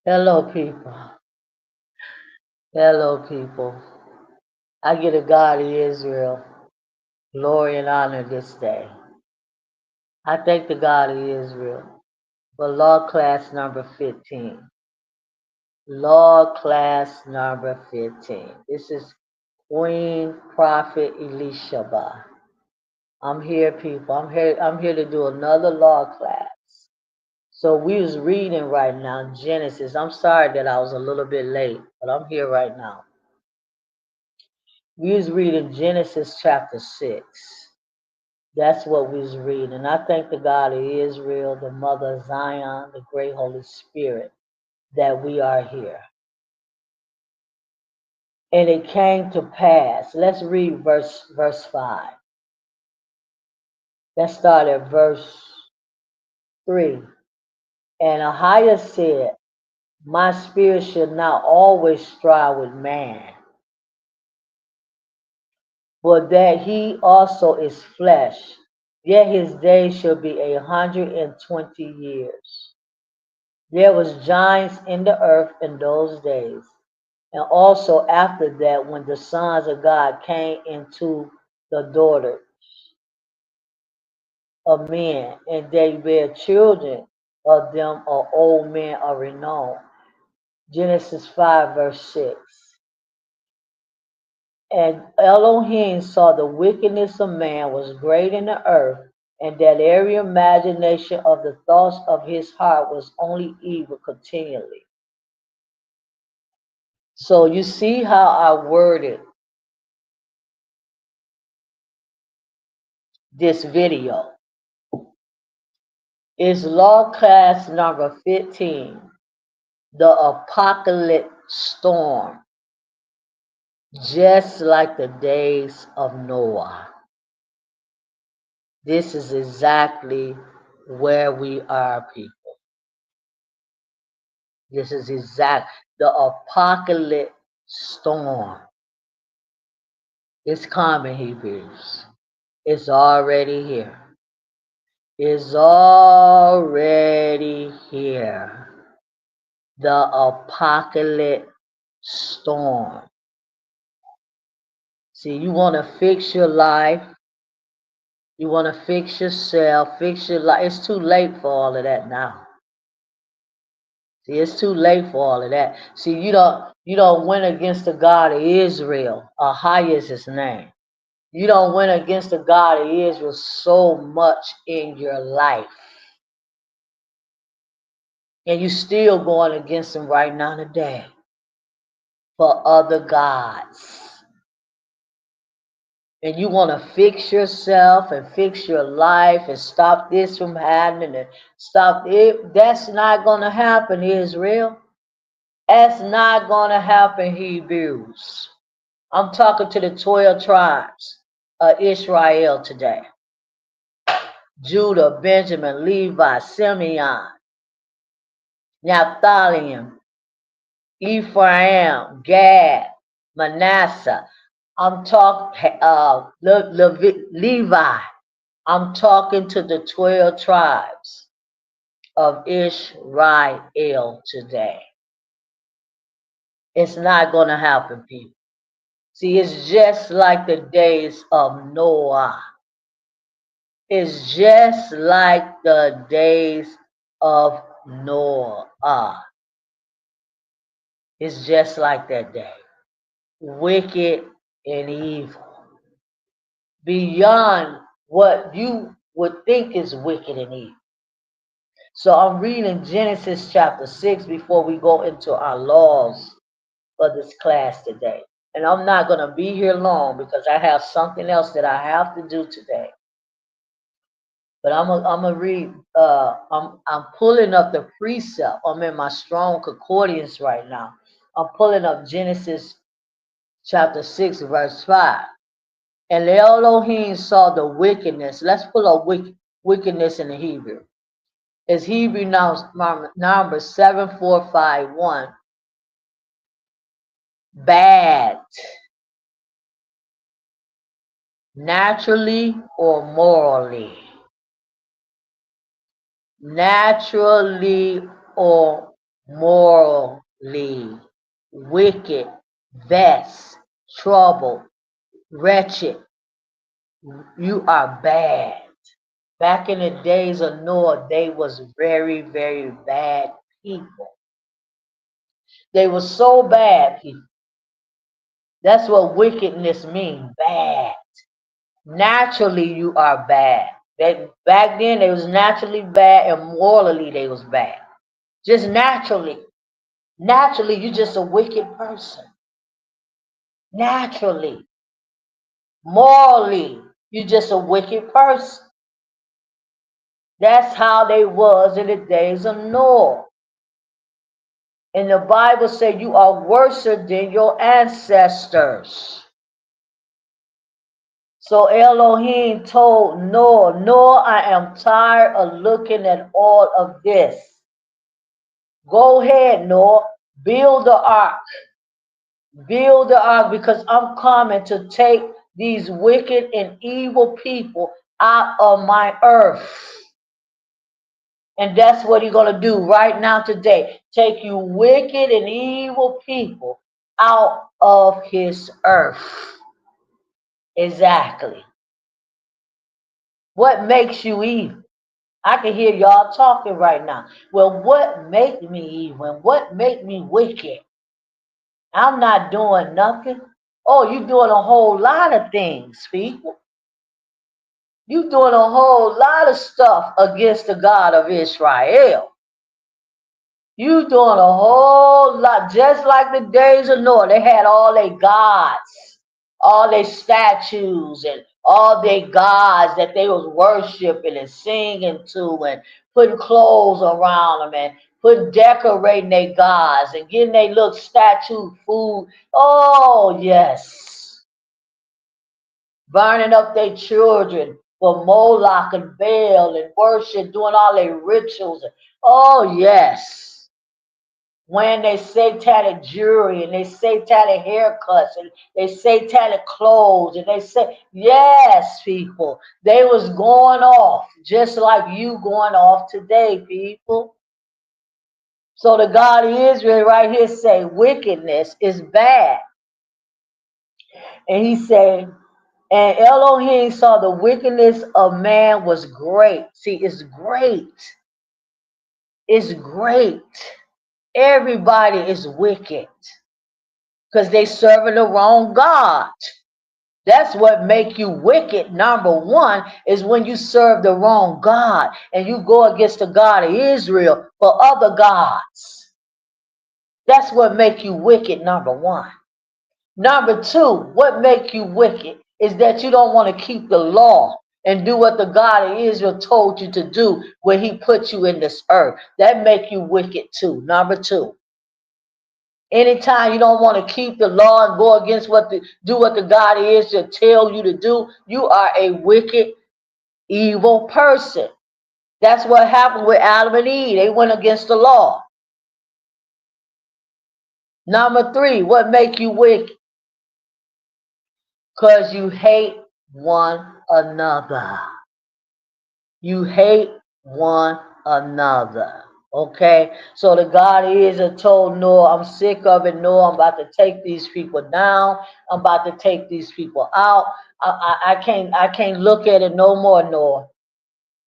Hello, people. Hello, people. I give to God of Israel glory and honor this day. I thank the God of Israel for law class number 15. Law class number 15. This is Queen Prophet Elishaba. I'm here, people. I'm here to do another law class. So we was reading right now Genesis. I'm sorry that I was a little bit late, but I'm here right now. We was reading Genesis chapter 6. That's what we was reading. And I thank the God of Israel, the Mother of Zion, the great Holy Spirit, that we are here. And it came to pass. Let's read verse 5. Let's start at verse 3. And Ahiah said, my spirit should not always strive with man, but that he also is flesh, yet his days shall be 120 years. There was giants in the earth in those days, and also after that, when the sons of God came into the daughters of men, and they bare children of them, or old men of renown. Genesis 5, verse 6. And Elohim saw the wickedness of man was great in the earth, and that every imagination of the thoughts of his heart was only evil continually. So you see how I worded this video. It's law class number 15, the apocalypse storm, just like the days of Noah. This is exactly where we are, people. This is the apocalypse storm. It's coming, Hebrews. It's already here. It's already here. The apocalypse storm. See, you want to fix your life. You want to fix yourself, fix your life. It's too late for all of that now. See, it's too late for all of that. See, you don't win against the God of Israel. Ahai is his name. You don't win against the God of Israel so much in your life. And you still going against him right now today for other gods. And you want to fix yourself and fix your life and stop this from happening and stop it. That's not going to happen, Israel. That's not going to happen, Hebrews. I'm talking to the 12 tribes of Israel today. Judah, Benjamin, Levi, Simeon, Naphtali, Ephraim, Gad, Manasseh. I'm talking Levi. I'm talking to the 12 tribes of Israel today. It's not going to happen, people. See, it's just like the days of Noah. It's just like the days of Noah. It's just like that day. Wicked and evil. Beyond what you would think is wicked and evil. So I'm reading Genesis chapter 6 before we go into our laws for this class today. And I'm not going to be here long because I have something else that I have to do today. But I'm gonna read. I'm pulling up the precept. I'm in my strong concordance right now. I'm pulling up Genesis chapter 6, verse 5. And Elohim saw the wickedness. Let's pull up wickedness in the Hebrew. It's Hebrew number 7451. Bad, naturally or morally. Naturally or morally, wicked, vexed, troubled, wretched. You are bad. Back in the days of Noah, they was very, very bad people. They were so bad people. That's what wickedness means, bad. Naturally, you are bad. Back then, they was naturally bad, and morally, they was bad. Just naturally. Naturally, you're just a wicked person. Naturally. Morally, you're just a wicked person. That's how they was in the days of Noah. And the Bible said you are worse than your ancestors. So Elohim told Noah, Noah, I am tired of looking at all of this. Go ahead, Noah, build the ark. Build the ark because I'm coming to take these wicked and evil people out of my earth. And that's what he's going to do right now today. Take you wicked and evil people out of his earth. Exactly. What makes you evil? I can hear y'all talking right now. Well, what make me evil? What make me wicked? I'm not doing nothing. Oh, you doing a whole lot of things, people. You doing a whole lot of stuff against the God of Israel. You doing a whole lot, just like the days of Noah. They had all their gods, all their statues, and all their gods that they was worshiping and singing to, and putting clothes around them, and putting decorating their gods, and getting their little statue food. Oh yes, burning up their children for Moloch and Baal and worship, doing all their rituals. Oh yes. Wearing their satanic jewelry and they satanic haircuts and they satanic clothes and they say, yes, people, they was going off just like you going off today, people. So the God of Israel right here say wickedness is bad. And he said, and Elohim saw the wickedness of man was great. See, it's great. It's great. Everybody is wicked because they serving the wrong God. That's what make you wicked. Number one is when you serve the wrong God and you go against the God of Israel for other gods. That's what make you wicked, number one. Number two, what make you wicked is that you don't want to keep the law and do what the God of Israel told you to do when he put you in this earth. That make you wicked too. Number two. Anytime you don't want to keep the law and go against do what the God is to tell you to do, you are a wicked, evil person. That's what happened with Adam and Eve. They went against the law. Number three, what make you wicked? Because you hate one another. You hate one another. Okay, so the God is told Noah, I'm sick of it. Noah, I'm about to take these people down. I'm about to take these people out. I can't look at it no more, Noah.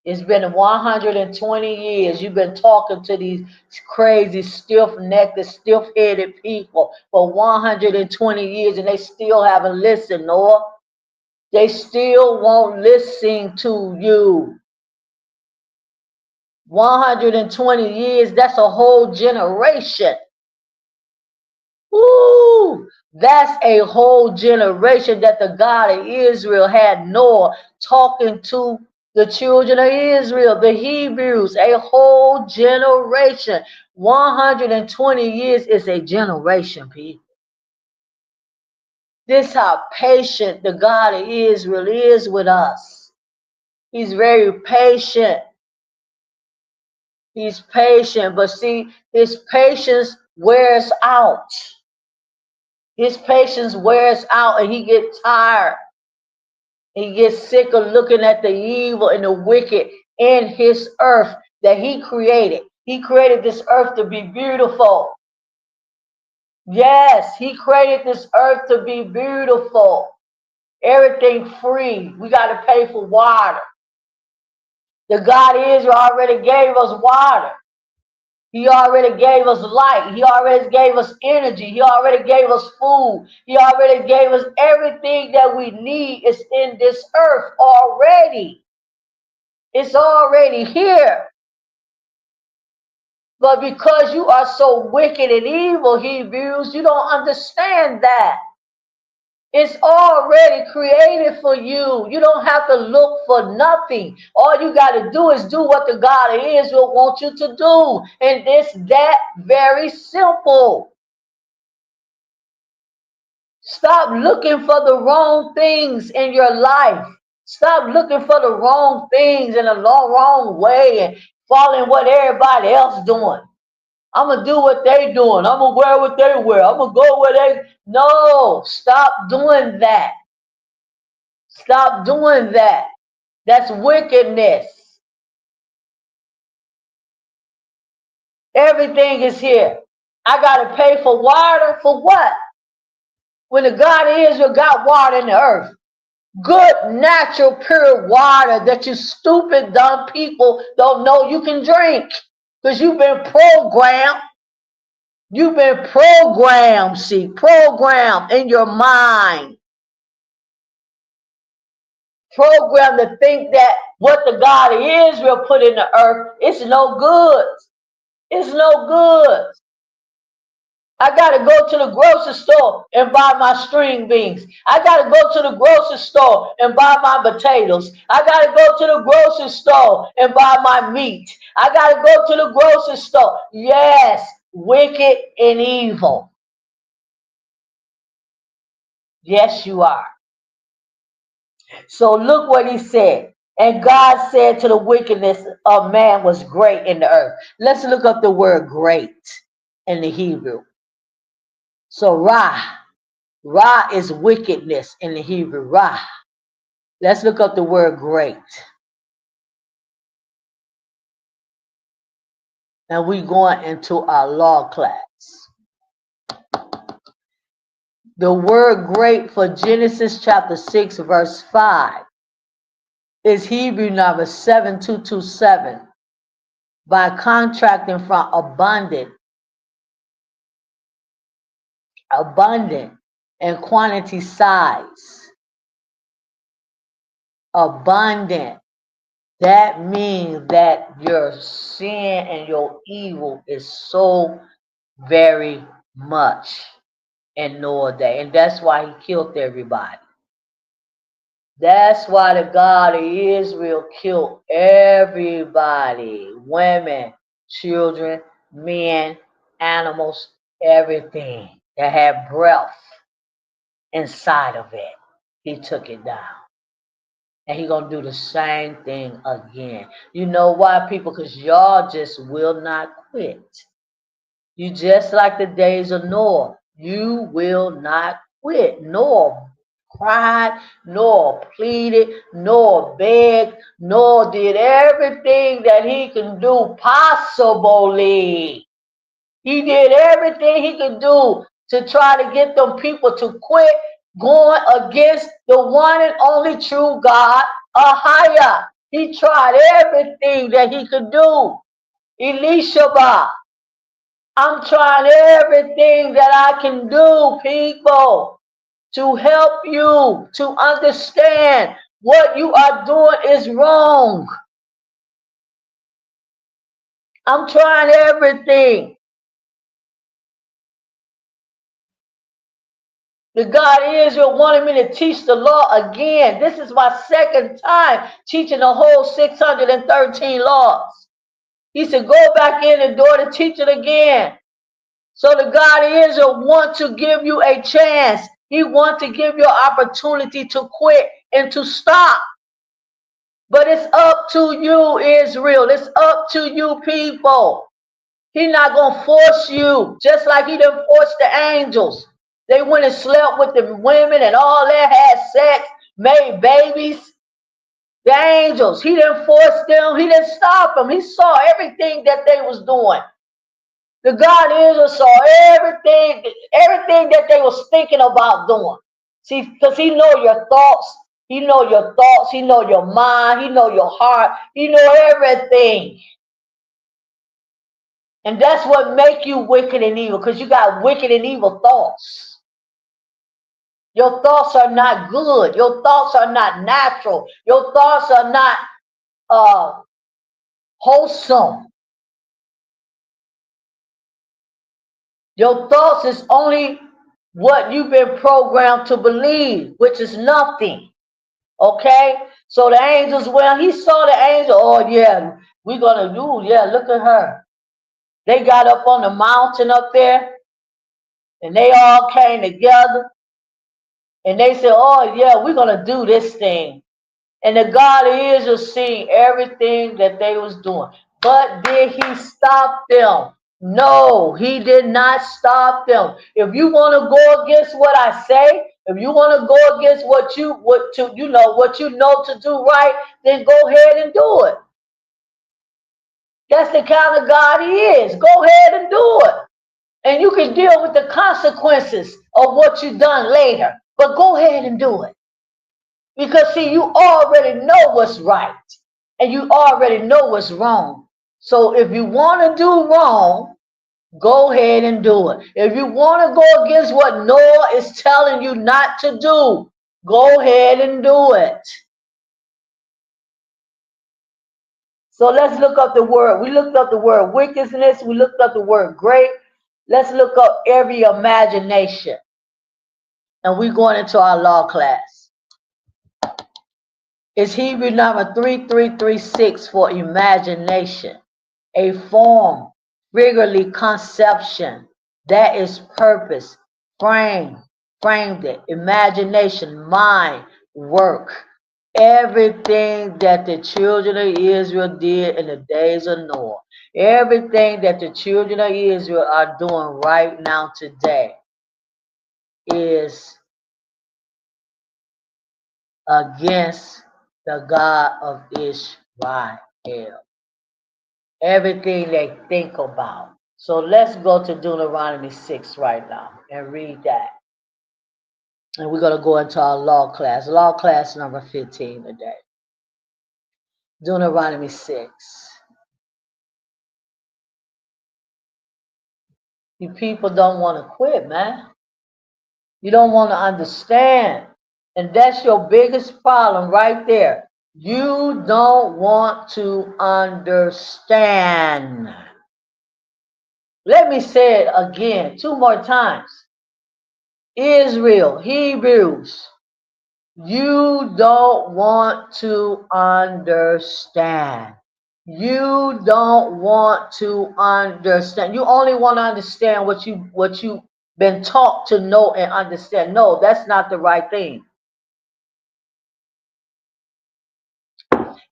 It's been 120 years. You've been talking to these crazy, stiff-necked, stiff-headed people for 120 years, and they still haven't listened, Noah. They still won't listen to you. 120 years, that's a whole generation. Ooh, that's a whole generation that the God of Israel had Noah talking to the children of Israel, the Hebrews, a whole generation. 120 years is a generation, people. This is how patient the God of Israel is with us. He's very patient. He's patient, but see, his patience wears out. His patience wears out and he gets tired. He gets sick of looking at the evil and the wicked in his earth that he created. He created this earth to be beautiful. Yes, he created this earth to be beautiful. Everything free. We got to pay for water. The God Israel already gave us water. He already gave us light. He already gave us energy. He already gave us food. He already gave us everything that we need is in this earth already. It's already here. But because you are so wicked and evil, Hebrews, you don't understand that. It's already created for you. You don't have to look for nothing. All you got to do is do what the God of Israel wants you to do. And it's that very simple. Stop looking for the wrong things in your life. Stop looking for the wrong things in a wrong way and following what everybody else doing. I'm going to do what they doing. I'm going to wear what they wear. I'm going to go where they... No, stop doing that. Stop doing that. That's wickedness. Everything is here. I got to pay for water. For what? When the God of Israel got water in the earth. Good, natural, pure water that you stupid, dumb people don't know you can drink. Because you've been programmed. You've been programmed, see, programmed in your mind. Programmed to think that what the God of Israel put in the earth, it's no good. It's no good. I got to go to the grocery store and buy my string beans. I got to go to the grocery store and buy my potatoes. I got to go to the grocery store and buy my meat. I got to go to the grocery store. Yes, wicked and evil. Yes, you are. So look what he said. And God said to the wickedness of man was great in the earth. Let's look up the word great in the Hebrew. So Ra is wickedness in the Hebrew. Ra. Let's look up the word great. And we're going into our law class. The word great for Genesis chapter 6, verse 5 is Hebrew number 7227. By contracting from abundant and quantity size. Abundant. That means that your sin and your evil is so very much in Noah's day. And that's why he killed everybody. That's why the God of Israel killed everybody. Women, children, men, animals, everything that had breath inside of it. He took it down. And he's going to do the same thing again. You know why, people? Because y'all just will not quit. You just like the days of Noah. You will not quit. Noah cried, Noah pleaded, Noah begged, Noah did everything that he can do possibly. He did everything he could do to try to get them people to quit going against the one and only true God, Ahia. He tried everything that he could do. Elishaba. I'm trying everything that I can do, people, to help you to understand what you are doing is wrong. I'm trying everything. The God of Israel wanted me to teach the law again. This is my second time teaching the whole 613 laws. He said, go back in and do it and teach it again. So the God of Israel wants to give you a chance. He wants to give you an opportunity to quit and to stop. But it's up to you, Israel. It's up to you, people. He's not going to force you, just like he didn't force the angels. They went and slept with the women and all that, had sex, made babies. The angels, he didn't force them. He didn't stop them. He saw everything that they was doing. The God Israel saw everything that they was thinking about doing. See, because he know your thoughts. He know your thoughts. He know your mind. He know your heart. He know everything. And that's what make you wicked and evil, because you got wicked and evil thoughts. Your thoughts are not good. Your thoughts are not natural. Your thoughts are not wholesome. Your thoughts is only what you've been programmed to believe, which is nothing. Okay? So the angels, well, he saw the angel. Oh, yeah, we're going to do, yeah, look at her. They got up on the mountain up there, and they all came together, and they said, oh, yeah, we're going to do this thing. And the God of Israel seeing everything that they was doing. But did he stop them? No, he did not stop them. If you want to go against what I say, if you want to go against what you know to do right, then go ahead and do it. That's the kind of God he is. Go ahead and do it. And you can deal with the consequences of what you've done later. But go ahead and do it. Because see, you already know what's right. And you already know what's wrong. So if you want to do wrong, go ahead and do it. If you want to go against what Noah is telling you not to do, go ahead and do it. So let's look up the word. We looked up the word wickedness. We looked up the word great. Let's look up every imagination. And we're going into our law class. It's Hebrew number 3336 for imagination. A form, figuratively conception, that is purpose, framed it, imagination, mind, work. Everything that the children of Israel did in the days of Noah, everything that the children of Israel are doing right now today is against the God of Israel. Everything they think about. So let's go to Deuteronomy 6 right now and read that. And we're going to go into our law class number 15 today. Deuteronomy 6. You people don't want to quit, man. You don't want to understand. And that's your biggest problem right there. You don't want to understand. Let me say it again 2 more times. Israel, Hebrews, you don't want to understand. You don't want to understand. You only want to understand what you've been taught to know and understand. No, that's not the right thing.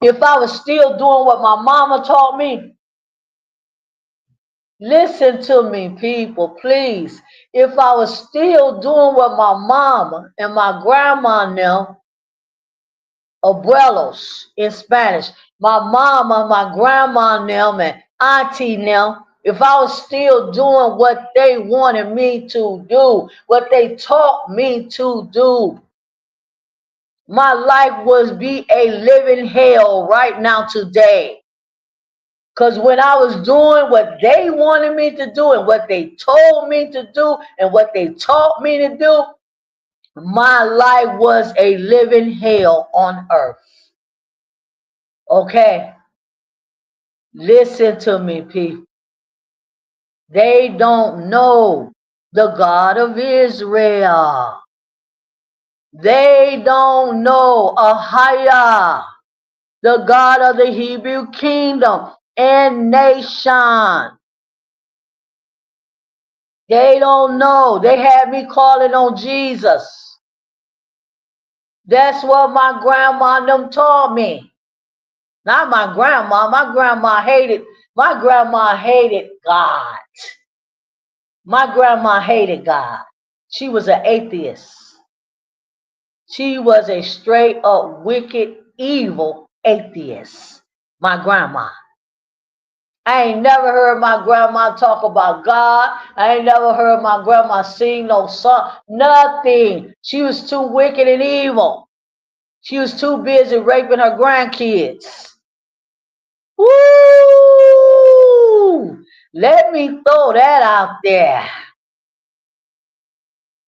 If I was still doing what my mama taught me, listen to me, people, please. If I was still doing what my mama and my grandma now, abuelos in Spanish, my mama, my grandma now, and auntie now, if I was still doing what they wanted me to do, what they taught me to do, my life would be a living hell right now today. Because when I was doing what they wanted me to do and what they told me to do and what they taught me to do, my life was a living hell on earth. Okay? Listen to me, people. They don't know the God of Israel. They don't know Ahia, the God of the Hebrew kingdom and nation. They don't know. They had me calling on Jesus. That's what my grandma and them taught me. Not my grandma. My grandma hated God. My grandma hated God. She was an atheist. She was a straight up wicked, evil atheist. My grandma. I ain't never heard my grandma talk about God. I ain't never heard my grandma sing no song. Nothing. She was too wicked and evil. She was too busy raping her grandkids. Woo! Let me throw that out there.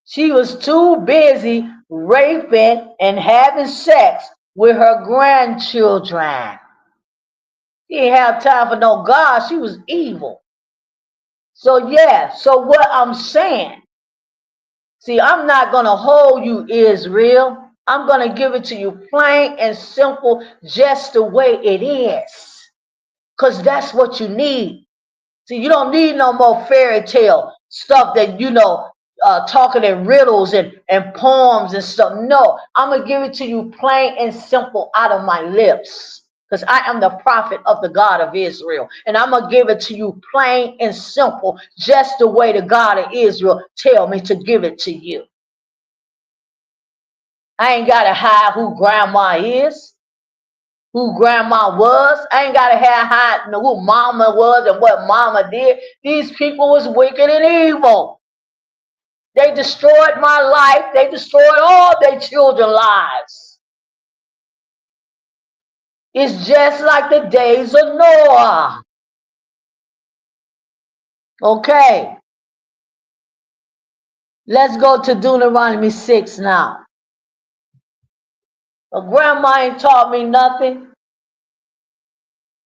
She was too busy raping and having sex with her grandchildren. She didn't have time for no God. She was evil. So yeah, so what I'm saying, see, I'm not going to hold you, Israel. I'm going to give it to you plain and simple, just the way it is. Because that's what you need. See, you don't need no more fairy tale stuff that, talking in riddles and poems and stuff. No, I'm going to give it to you plain and simple out of my lips. Because I am the prophet of the God of Israel. And I'm going to give it to you plain and simple, just the way the God of Israel tell me to give it to you. I ain't got to hide who grandma is, who grandma was. I ain't got to hide who mama was and what mama did. These people was wicked and evil. They destroyed my life. They destroyed all their children's lives. It's just like the days of Noah. Okay. Let's go to Deuteronomy 6 now. But grandma ain't taught me nothing.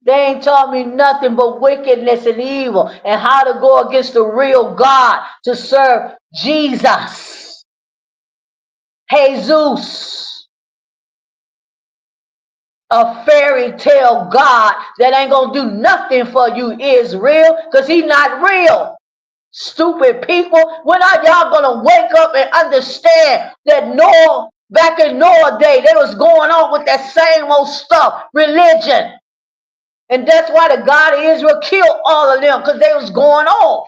They ain't taught me nothing but wickedness and evil and how to go against the real God to serve Jesus, Jesus, a fairy tale God that ain't gonna do nothing for you, Israel, because he's not real. Stupid people, when are y'all gonna wake up and understand that Noah, back in Noah day, they was going on with that same old stuff, religion. And that's why the God of Israel killed all of them, because they was going off.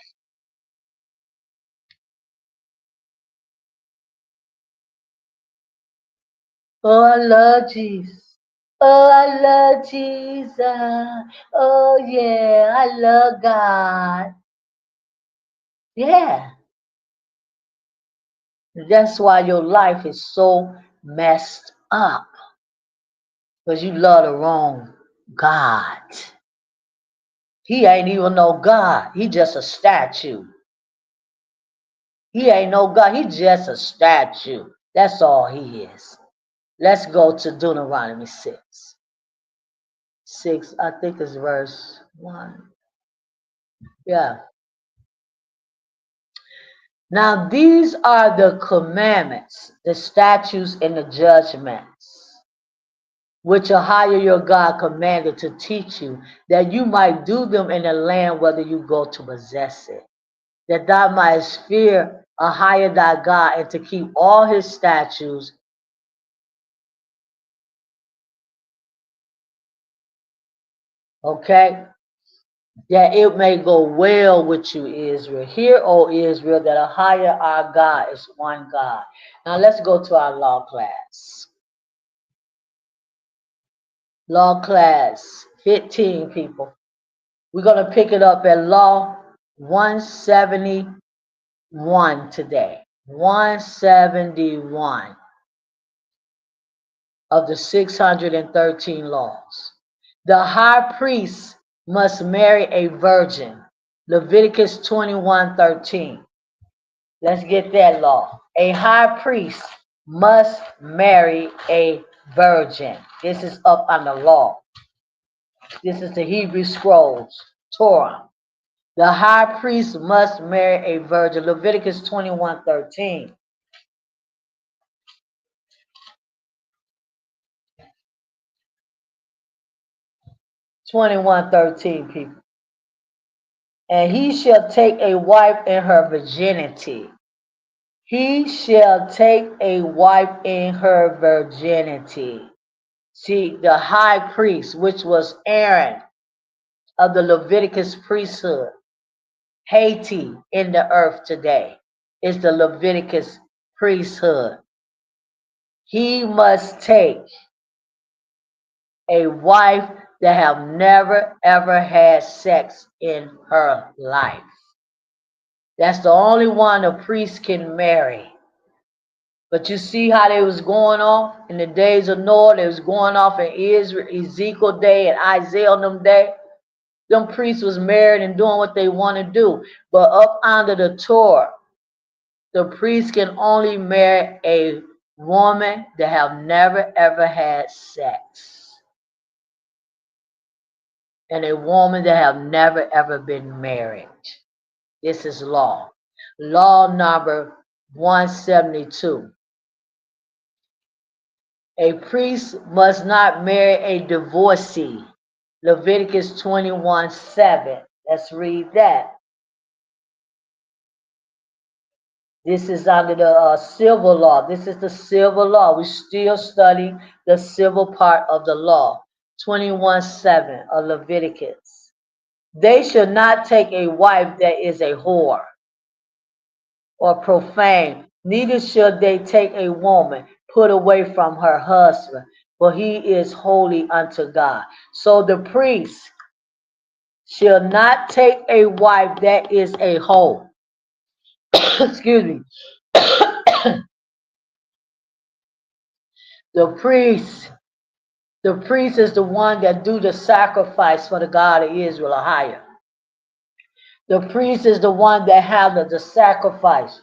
Oh, I love Jesus. Oh, I love Jesus. Oh, yeah, I love God. Yeah. That's why your life is so messed up. Because you love the wrong God. He ain't even no God. He just a statue. He ain't no God. He just a statue. That's all he is. Let's go to Deuteronomy 6. 6, I think it's verse 1. Yeah. Now these are the commandments, the statutes, and the judgments, which Yahweh your God commanded to teach you, that you might do them in the land whether you go to possess it, that thou mightest fear Yahweh thy God, and to keep all his statutes. Okay? That it may go well with you, Israel. Hear, O Israel, that Yahweh our God is one God. Now let's go to our law class. Law class, 15 people. We're going to pick it up at Law 171 today. 171 of the 613 laws. The high priest must marry a virgin. Leviticus 21:13. Let's get that law. A high priest must marry a virgin. This is up on the law. This is the Hebrew Scrolls, Torah. The high priest must marry a virgin. Leviticus 21:13. 21:13, people. And he shall take a wife in her virginity. He shall take a wife in her virginity. See, the high priest, which was Aaron of the Leviticus priesthood, Haiti in the earth today, is the Leviticus priesthood. He must take a wife that have never ever had sex in her life. That's the only one a priest can marry. But you see how they was going off in the days of Noah, they was going off in Israel, Ezekiel day and Isaiah them day. Them priests was married and doing what they want to do. But up under the Torah, the priest can only marry a woman that have never ever had sex. And a woman that have never ever been married. This is law. Law number 172. A priest must not marry a divorcee. Leviticus 21:7. Let's read that. This is under the civil law. This is the civil law. We still study the civil part of the law. 21:7 of Leviticus. They should not take a wife that is a whore or profane. Neither should they take a woman put away from her husband, for he is holy unto God. So the priest shall not take a wife that is a whore. Excuse me. The priest is the one that do the sacrifice for the God of Israel, or higher. The priest is the one that handled the sacrifice.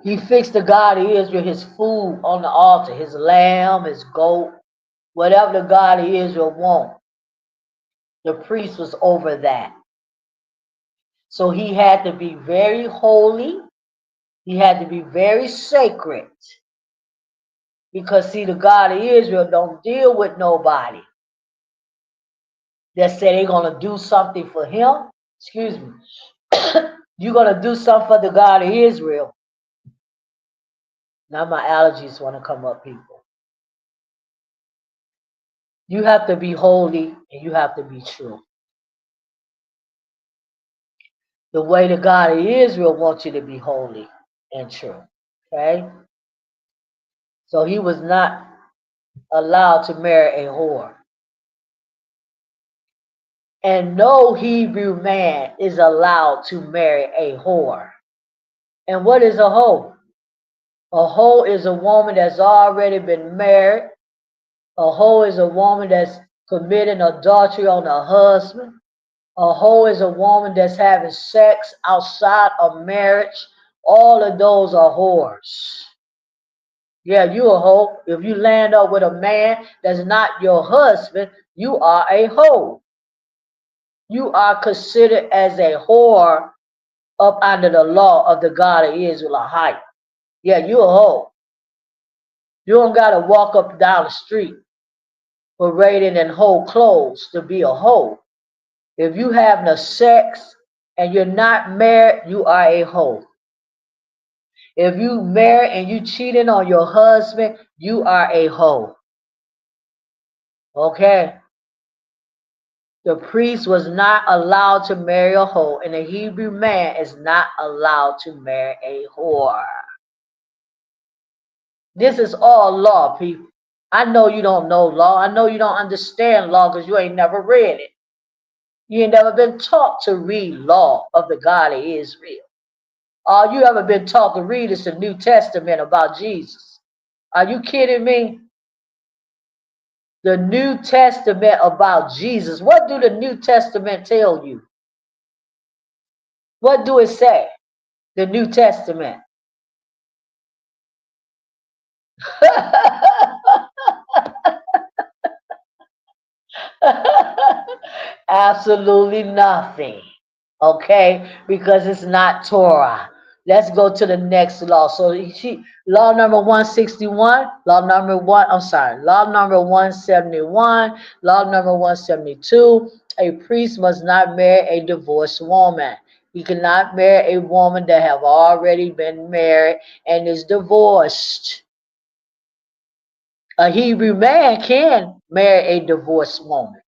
He fixed the God of Israel his food on the altar, his lamb, his goat, whatever the God of Israel want. The priest was over that. So he had to be very holy. He had to be very sacred. Because see, the God of Israel don't deal with nobody that say they're going to do something for him. Excuse me. You're going to do something for the God of Israel. Now my allergies want to come up, people. You have to be holy and you have to be true. The way the God of Israel wants you to be holy and true. Okay? So he was not allowed to marry a whore. And no Hebrew man is allowed to marry a whore. And what is a hoe? A hoe is a woman that's already been married. A hoe is a woman that's committing adultery on her husband. A hoe is a woman that's having sex outside of marriage. All of those are whores. Yeah, you a hoe. If you land up with a man that's not your husband, you are a hoe. You are considered as a whore up under the law of the God of Israel. High. Yeah, you a hoe. You don't gotta walk up down the street parading in whole clothes to be a hoe. If you having a sex and you're not married, you are a hoe. If you married and you cheating on your husband, you are a hoe. Okay? The priest was not allowed to marry a hoe, and a Hebrew man is not allowed to marry a whore. This is all law, people. I know you don't know law. I know you don't understand law because you ain't never read it. You ain't never been taught to read law of the God of Israel. All you ever been taught to read is the New Testament about Jesus. Are you kidding me? The New Testament about Jesus. What do the New Testament tell you? What do it say? The New Testament. Absolutely nothing. Okay? Because it's not Torah. Let's go to the next law. So law number 161, law number 171, law number 172, a priest must not marry a divorced woman. He cannot marry a woman that have already been married and is divorced. A Hebrew man can marry a divorced woman.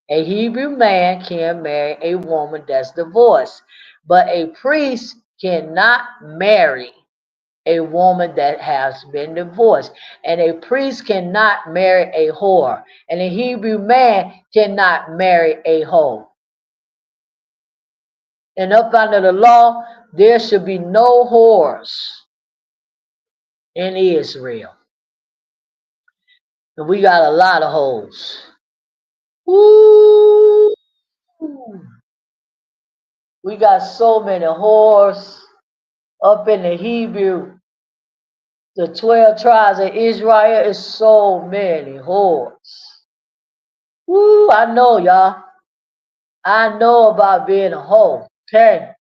A Hebrew man can marry a woman that's divorced, but a priest cannot marry a woman that has been divorced. And a priest cannot marry a whore. And a Hebrew man cannot marry a hoe. And up under the law, there should be no whores in Israel. And we got a lot of hoes. Woo! We got so many whores up in the Hebrew. The 12 tribes of Israel is so many whores. Woo! I know, y'all. I know about being a hoe. Okay.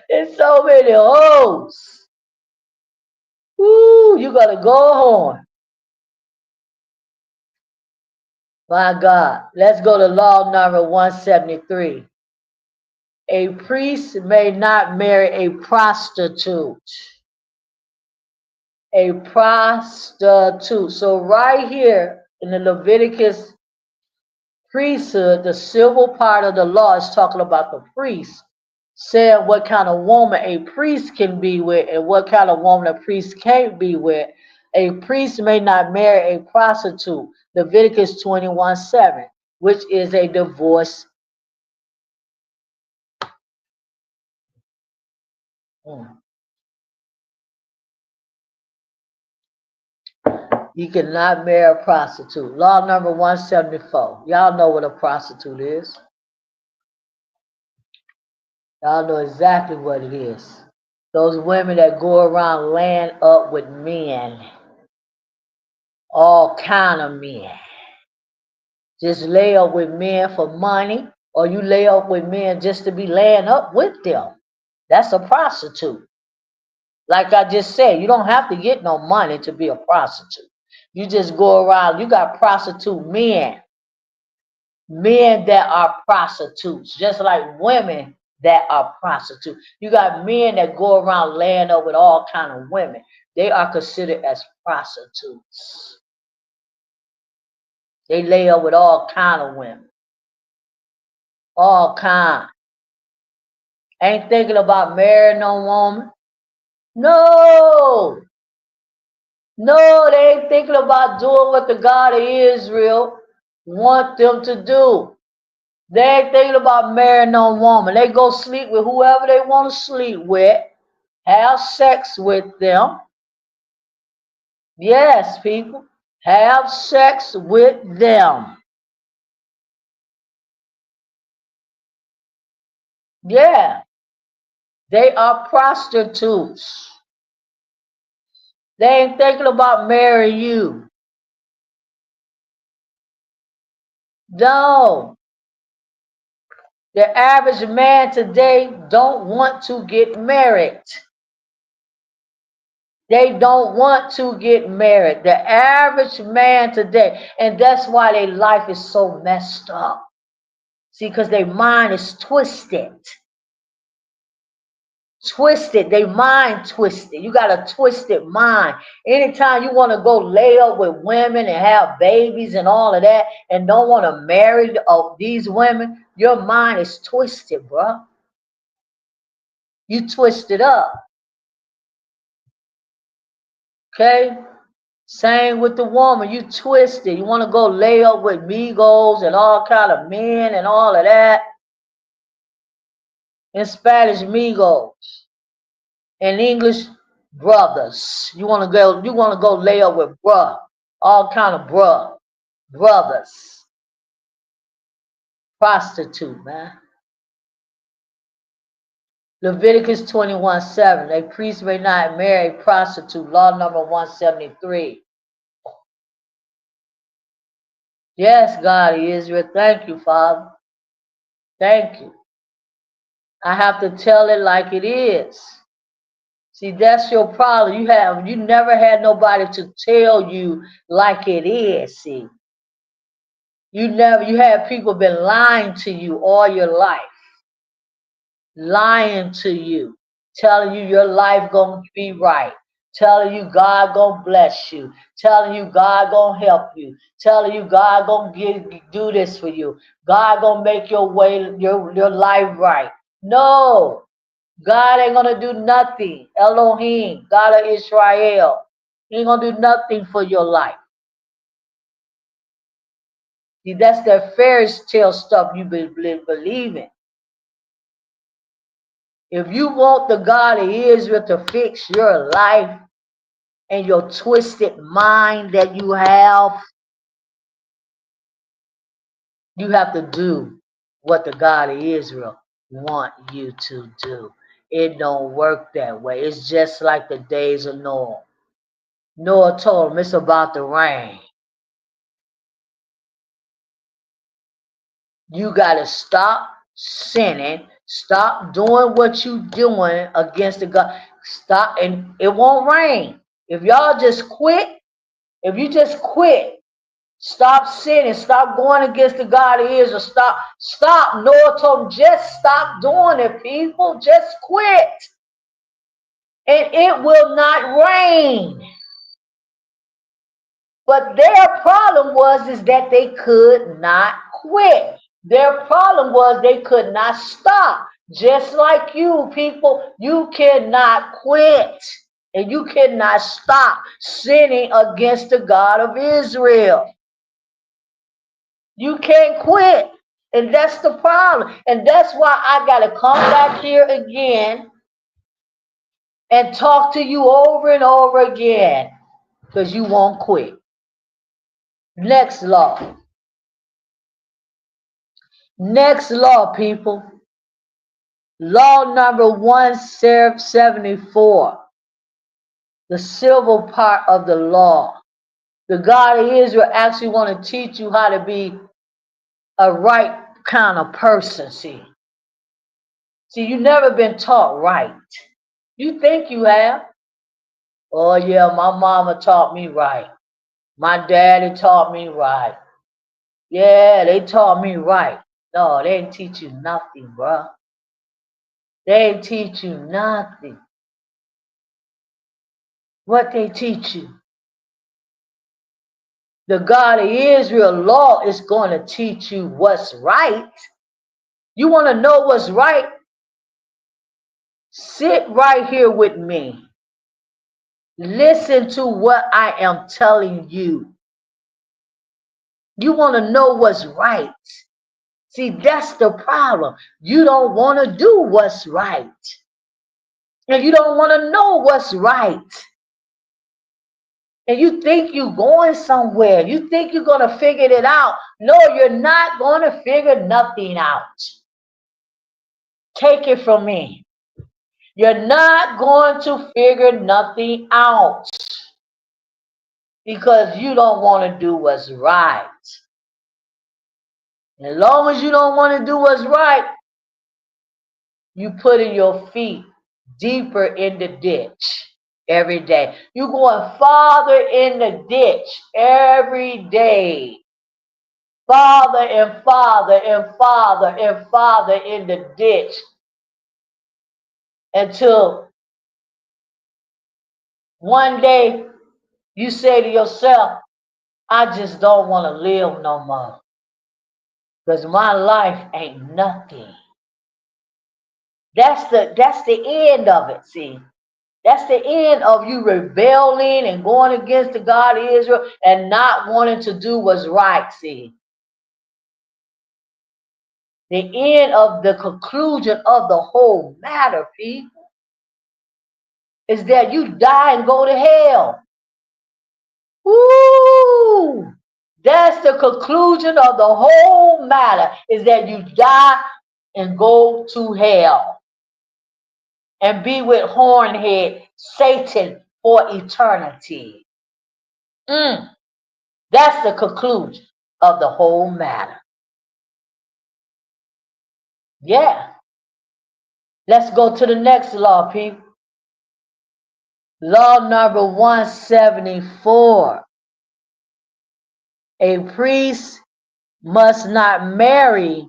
There's so many hoes. Woo! You gotta go on. My God. Let's go to law number 173. A priest may not marry a prostitute. A prostitute. So right here in the Leviticus priesthood, the civil part of the law is talking about the priest, saying what kind of woman a priest can be with and what kind of woman a priest can't be with. A priest may not marry a prostitute, Leviticus 21:7, which is a divorce. You cannot marry a prostitute. Law number 174. Y'all know what a prostitute is. Y'all know exactly what it is. Those women that go around laying up with men. All kind of men. Just lay up with men for money, or you lay up with men just to be laying up with them. That's a prostitute. Like I just said, you don't have to get no money to be a prostitute. You just go around, you got prostitute men. Men that are prostitutes, just like women that are prostitutes. You got men that go around laying up with all kind of women. They are considered as prostitutes. They lay up with all kind of women. All kind. Ain't thinking about marrying no woman. No. No, they ain't thinking about doing what the God of Israel want them to do. They ain't thinking about marrying no woman. They go sleep with whoever they want to sleep with, have sex with them. Yes, people, have sex with them. Yeah, they are prostitutes. They ain't thinking about marrying you. No. The average man today don't want to get married. They don't want to get married. The average man today, and that's why their life is so messed up. See, because their mind is twisted. Twisted, their mind twisted. You got a twisted mind. Anytime you want to go lay up with women and have babies and all of that and don't want to marry these women, your mind is twisted, bro. You twisted up. Okay? Same with the woman. You twisted. You want to go lay up with Migos and all kind of men and all of that. In Spanish, Migos. In English, brothers. You want to go lay up with bruh. All kind of brothers. Prostitute, man. Leviticus 21:7. A priest may not marry a prostitute. Law number 173. Yes, God, Israel. Thank you, Father. Thank you. I have to tell it like it is. See, that's your problem. You never had nobody to tell you like it is. See, you had people been lying to you all your life, lying to you, telling you your life gonna be right, telling you God gonna bless you, telling you God gonna help you, telling you God gonna do this for you, God gonna make your life right. No. God ain't gonna do nothing. Elohim, God of Israel, he ain't gonna do nothing for your life. See, that's that fairy tale stuff you believe in. If you want the God of Israel to fix your life and your twisted mind that you have to do what the God of Israel want you to do. It don't work that way. It's just like the days of Noah. Noah told him it's about to rain. You got to stop sinning. Stop doing what you doing against the God. Stop, and it won't rain. If y'all just quit, if you just quit, stop sinning, stop going against the God of Israel, stop. Noah told them, just stop doing it, people. Just quit. And it will not rain. But their problem is that they could not quit. Their problem was they could not stop. Just like you people, you cannot quit. And you cannot stop sinning against the God of Israel. You can't quit. And that's the problem. And that's why I got to come back here again and talk to you over and over again, because you won't quit. Next law. Next law, people. Law number 174. The civil part of the law. The God of Israel actually want to teach you how to be a right kind of person. See, you never been taught right. You think you have. Oh yeah, my mama taught me right. My daddy taught me right. Yeah, they taught me right. No, they didn't teach you nothing, bruh. They didn't teach you nothing. What they teach you? The God of Israel law is going to teach you what's right. You want to know what's right? Sit right here with me. Listen to what I am telling you. You want to know what's right. See, that's the problem. You don't want to do what's right. And you don't want to know what's right. And you think you're going somewhere. You think you're going to figure it out. No, you're not going to figure nothing out. Take it from me. You're not going to figure nothing out because you don't want to do what's right. And as long as you don't want to do what's right, you putting your feet deeper in the ditch every day. You're going farther in the ditch every day. Farther and farther and farther and farther in the ditch until one day you say to yourself, I just don't want to live no more because my life ain't nothing. That's the end of it, see. That's the end of you rebelling and going against the God of Israel and not wanting to do what's right, see. The end of the conclusion of the whole matter, people, is that you die and go to hell. Woo! That's the conclusion of the whole matter, is that you die and go to hell and be with hornhead Satan for eternity. That's the conclusion of the whole matter. Yeah. Let's go to the next law, people. Law number 174. A priest must not marry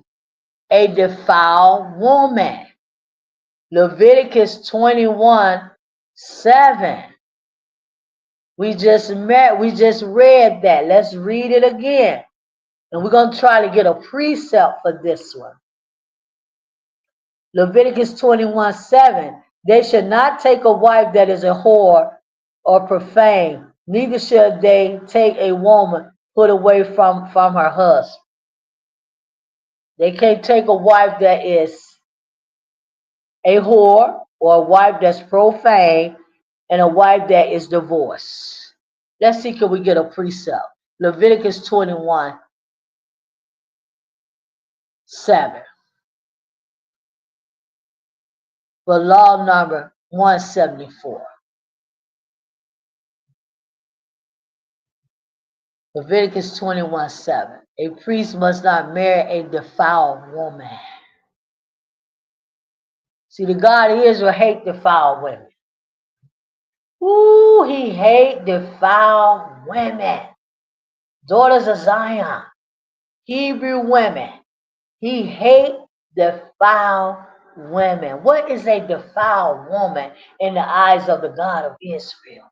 a defiled woman. Leviticus 21:7. We just read that. Let's read it again. And we're going to try to get a precept for this one. Leviticus 21:7. They should not take a wife that is a whore or profane, neither should they take a woman put away from her husband. They can't take a wife that is a whore or a wife that's profane and a wife that is divorced. Let's see, can we get a precept? Leviticus 21:7. For law number 174. Leviticus 21:7. A priest must not marry a defiled woman. See, the God of Israel hate defiled women. Ooh, he hate defiled women. Daughters of Zion, Hebrew women. He hate defiled women. What is a defiled woman in the eyes of the God of Israel?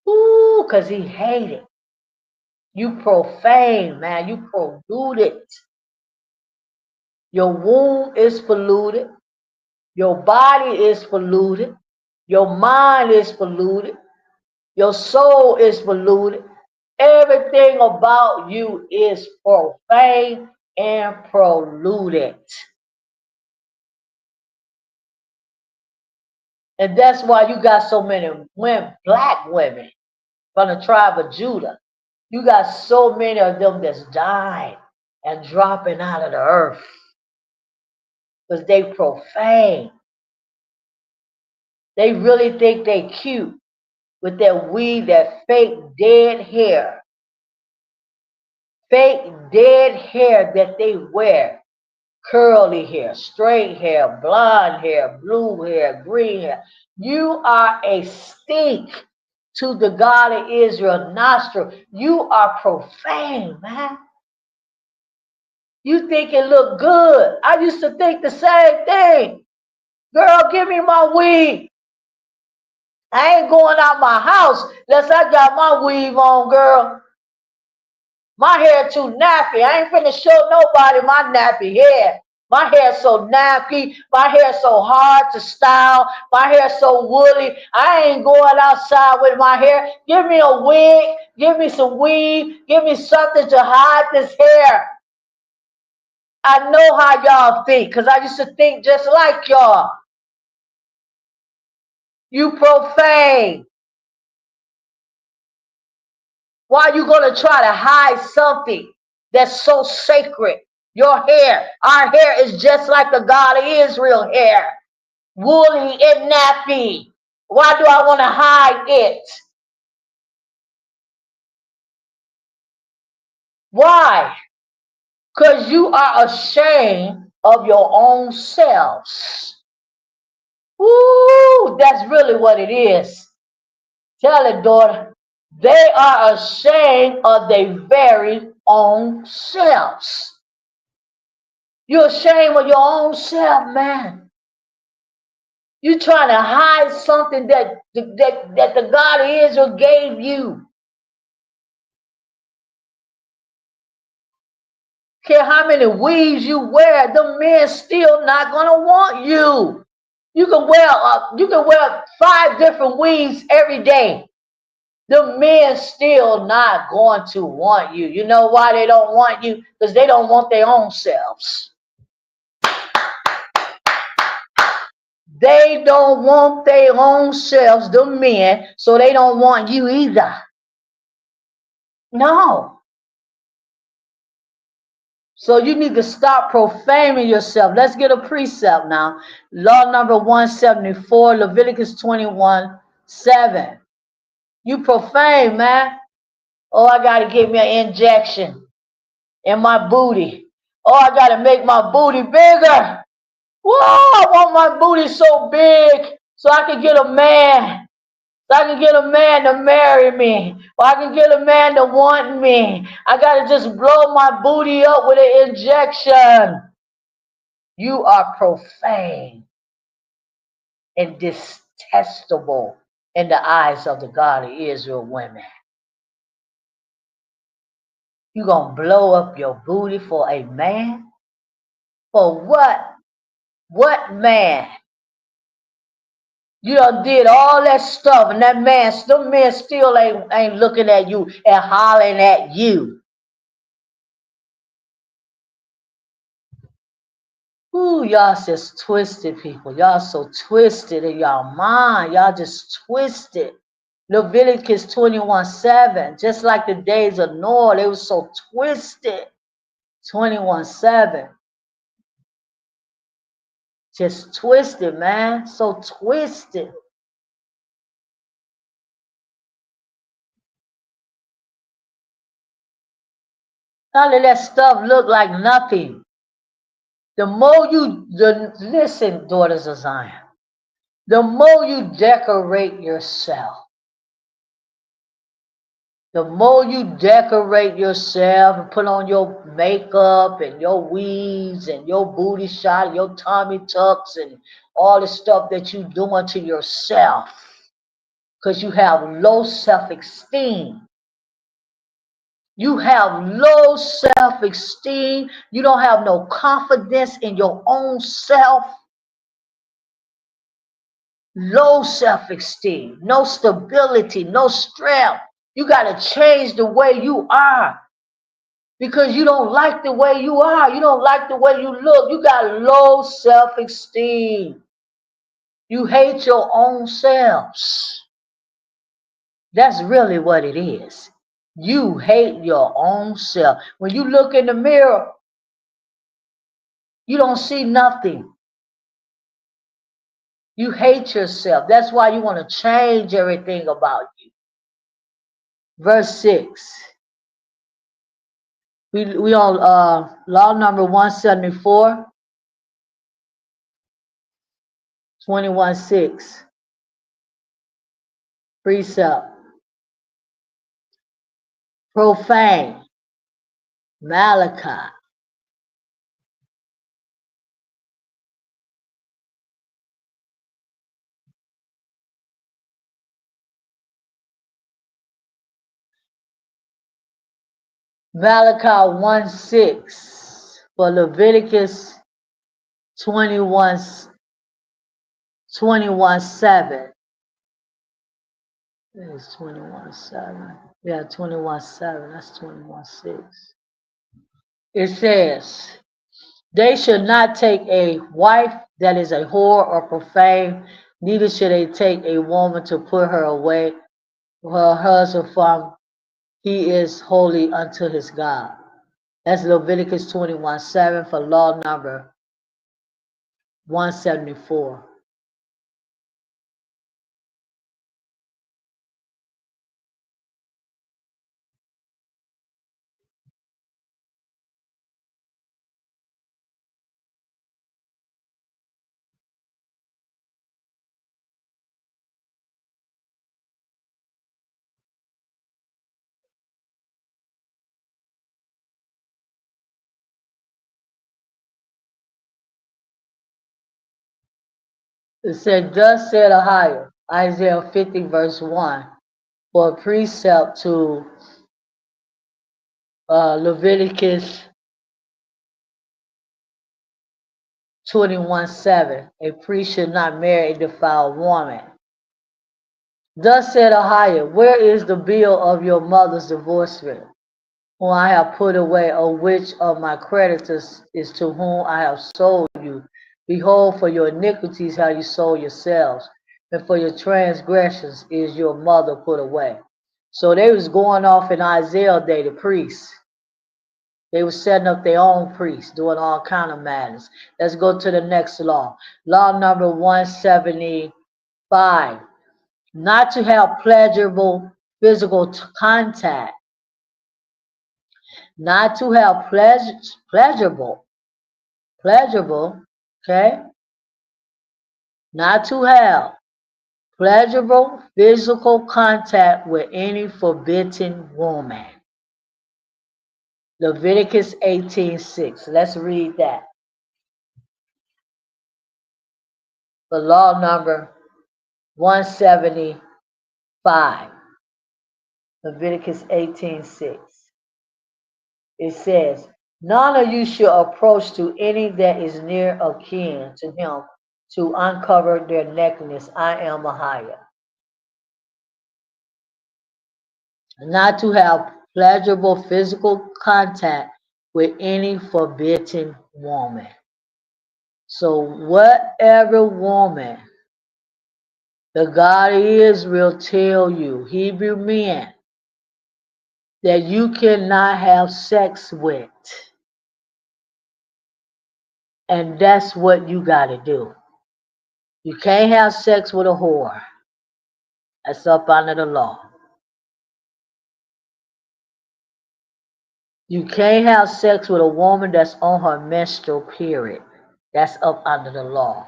Ooh, because he hated. You profane, man. You polluted. Your womb is polluted. Your body is polluted. Your mind is polluted. Your soul is polluted. Everything about you is profane and polluted. And that's why you got so many women, black women from the tribe of Judah. You got so many of them that's dying and dropping out of the earth because they profane. They really think they cute with that weave, that fake dead hair. Fake dead hair that they wear. Curly hair, straight hair, blonde hair, blue hair, green hair. You are a stink to the God of Israel nostril. You are profane, man. You think it look good. I used to think the same thing. Girl, give me my weave. I ain't going out my house unless I got my weave on, girl. My hair too nappy. I ain't finna show nobody my nappy hair. My hair so nappy. My hair so hard to style. My hair so woolly. I ain't going outside with my hair. Give me a wig. Give me some weave. Give me something to hide this hair. I know how y'all think because I used to think just like y'all. You profane. Why are you going to try to hide something that's so sacred? Your hair. Our hair is just like the God of Israel hair. Woolly and nappy. Why do I want to hide it? Why? Because you are ashamed of your own selves. Ooh, that's really what it is. Tell it, daughter. They are ashamed of their very own selves. You're ashamed of your own self, man. You're trying to hide something that the God of Israel gave you. Care how many weaves you wear, the men still not gonna want you. You can wear 5 different weaves every day. The men still not going to want you. You know why they don't want you? Because they don't want their own selves. They don't want their own selves, the men, so they don't want you either. No. So you need to stop profaning yourself. Let's get a precept now. Law number 174, Leviticus 21:7. You profane, man. Oh, I got to get me an injection in my booty. Oh, I got to make my booty bigger. Whoa, I want my booty so big so I can get a man. So I can get a man to marry me. Or I can get a man to want me. I got to just blow my booty up with an injection. You are profane and detestable in the eyes of the God of Israel women. You gonna blow up your booty for a man? For what? What man? You done did all that stuff, and that man, some men still ain't looking at you and hollering at you. Ooh, y'all just twisted people. Y'all so twisted in y'all mind. Y'all just twisted. Leviticus 21:7, just like the days of Noah, they were so twisted. 21:7. Just twisted, man. So twisted. None of that stuff look like nothing. The more listen, daughters of Zion, the more you decorate yourself, the more you decorate yourself and put on your makeup and your weaves and your booty shot, your tummy tucks and all the stuff that you doing to yourself, because you have low self-esteem. You have low self-esteem. You don't have no confidence in your own self. Low self-esteem, no stability, no strength. You got to change the way you are because you don't like the way you are. You don't like the way you look. You got low self-esteem. You hate your own selves. That's really what it is. You hate your own self. When you look in the mirror, you don't see nothing. You hate yourself. That's why you want to change everything about you. Verse 6. We on law number 174, 21:6. Precept. Profane. Malachi. Malachi 1:6 for Leviticus 21, 21:7. It's 21:7. Yeah, 21:7. That's 21:6. It says, they should not take a wife that is a whore or profane, neither should they take a woman to put her away her husband from he is holy unto his God. That's Leviticus 21:7 for law number 174. It said, thus said Ahiah, Isaiah 50 verse 1, for a precept to Leviticus 21:7. A priest should not marry a defiled woman. Thus said Ahiah, where is the bill of your mother's divorcement, whom I have put away, or which of my creditors is to whom I have sold you? Behold, for your iniquities have you sold yourselves, and for your transgressions is your mother put away. So they was going off in Isaiah day, the priests. They were setting up their own priests, doing all kind of madness. Let's go to the next law. Law number 175. Not to have pleasurable physical contact. Not to have pleasurable, okay? Not to have pleasurable physical contact with any forbidden woman. Leviticus 18:6. Let's read that. The law number 175. Leviticus 18:6. It says, None of you should approach to any that is near akin to him to uncover their nakedness. I am Ahia. Not to have pleasurable physical contact with any forbidden woman. So whatever woman the God of Israel tell you, Hebrew men, that you cannot have sex with, and that's what you got to do. You can't have sex with a whore. That's up under the law. You can't have sex with a woman that's on her menstrual period. That's up under the law.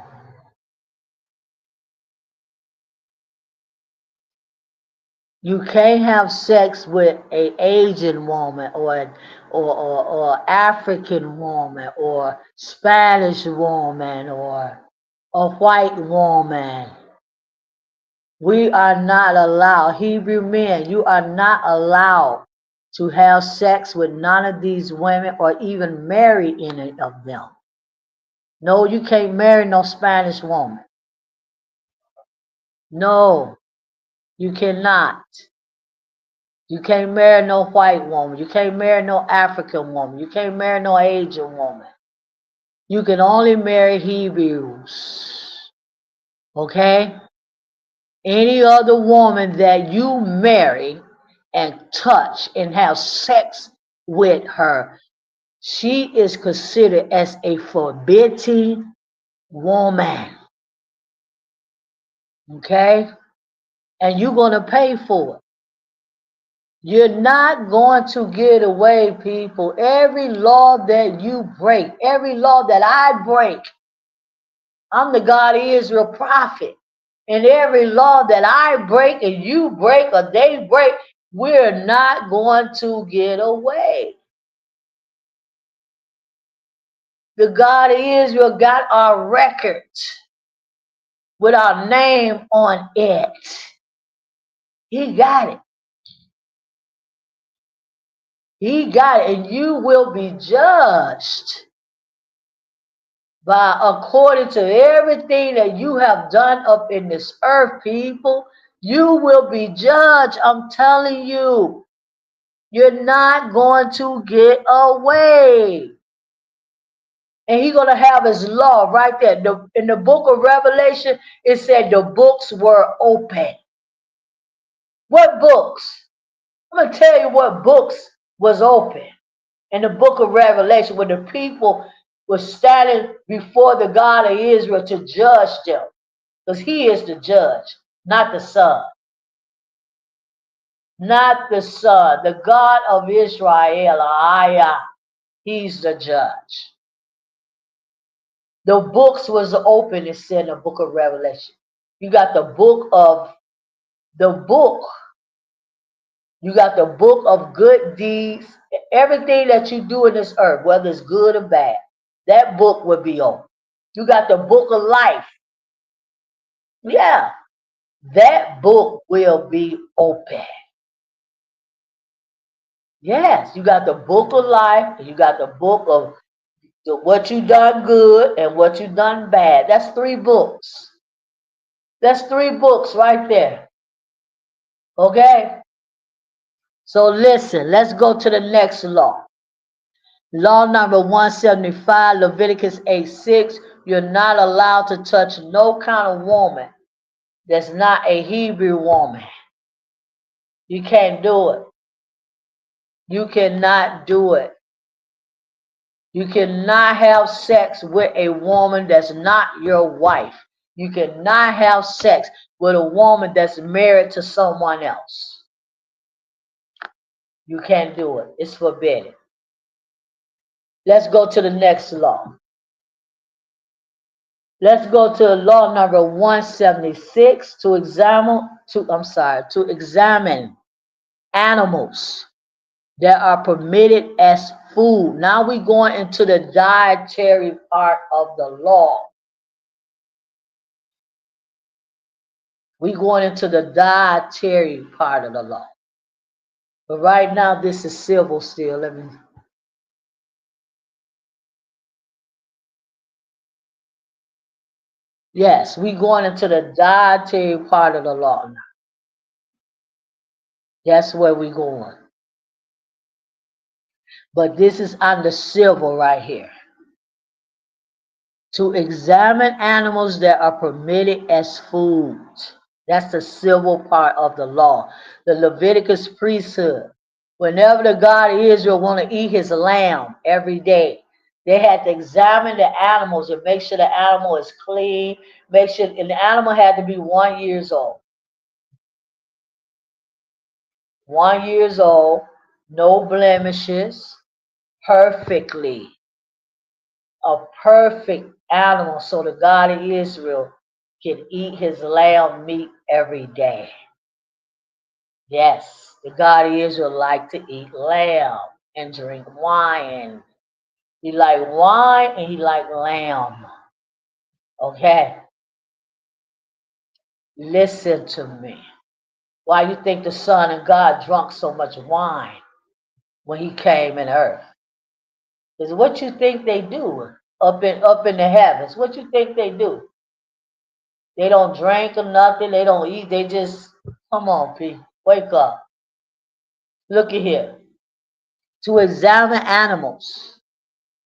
You can't have sex with an Asian woman or African woman or Spanish woman or a white woman. We are not allowed, Hebrew men, you are not allowed to have sex with none of these women or even marry any of them. No, you can't marry no Spanish woman. No, you cannot. You can't marry no white woman. You can't marry no African woman. You can't marry no Asian woman. You can only marry Hebrews. Okay? Any other woman that you marry and touch and have sex with her, she is considered as a forbidden woman. Okay? And you're going to pay for it. You're not going to get away, people. Every law that you break, every law that I break, I'm the God of Israel prophet. And every law that I break and you break or they break, we're not going to get away. The God of Israel got our records with our name on it. He got it. He got it. And you will be judged by according to everything that you have done up in this earth, people. You will be judged. I'm telling you. You're not going to get away. And he's going to have his law right there. In the book of Revelation, it said the books were open. What books? I'm going to tell you what books was open. In the book of Revelation, when the people were standing before the God of Israel to judge them. Because he is the judge, not the son. Not the son. The God of Israel, Ahia, he's the judge. The books was open, it said in the book of Revelation. You got the book of the book. You got the book of good deeds. Everything that you do in this earth, whether it's good or bad, that book will be open. You got the book of life. Yeah, that book will be open. Yes, you got the book of life, and you got the book of what you done good and what you done bad. That's 3 books. That's 3 books right there. Okay? So listen, let's go to the next law. Law number 175, Leviticus 8:6. You're not allowed to touch no kind of woman that's not a Hebrew woman. You can't do it. You cannot do it. You cannot have sex with a woman that's not your wife. You cannot have sex with a woman that's married to someone else. You can't do it. It's forbidden. Let's go to the next law. Let's go to law number 176 to examine animals that are permitted as food. Now we're going into the dietary part of the law. We're going into the dietary part of the law. But right now, this is civil still. Yes, we going into the dietary part of the law now. That's where we going. But this is under civil right here. To examine animals that are permitted as food. That's the civil part of the law. The Leviticus priesthood. Whenever the God of Israel want to eat his lamb every day, they had to examine the animals and make sure the animal is clean. Make sure, and the animal had to be 1 year old. 1 year old, no blemishes, perfectly. A perfect animal so the God of Israel can eat his lamb meat every day. Yes, the God of Israel liked to eat lamb and drink wine. He liked wine and he liked lamb. Okay? Listen to me. Why you think the Son of God drunk so much wine when he came in earth? Because what you think they do up in the heavens? What you think they do? They don't drink or nothing. They don't eat. They just, come on, P. Wake up. Look at here. To examine animals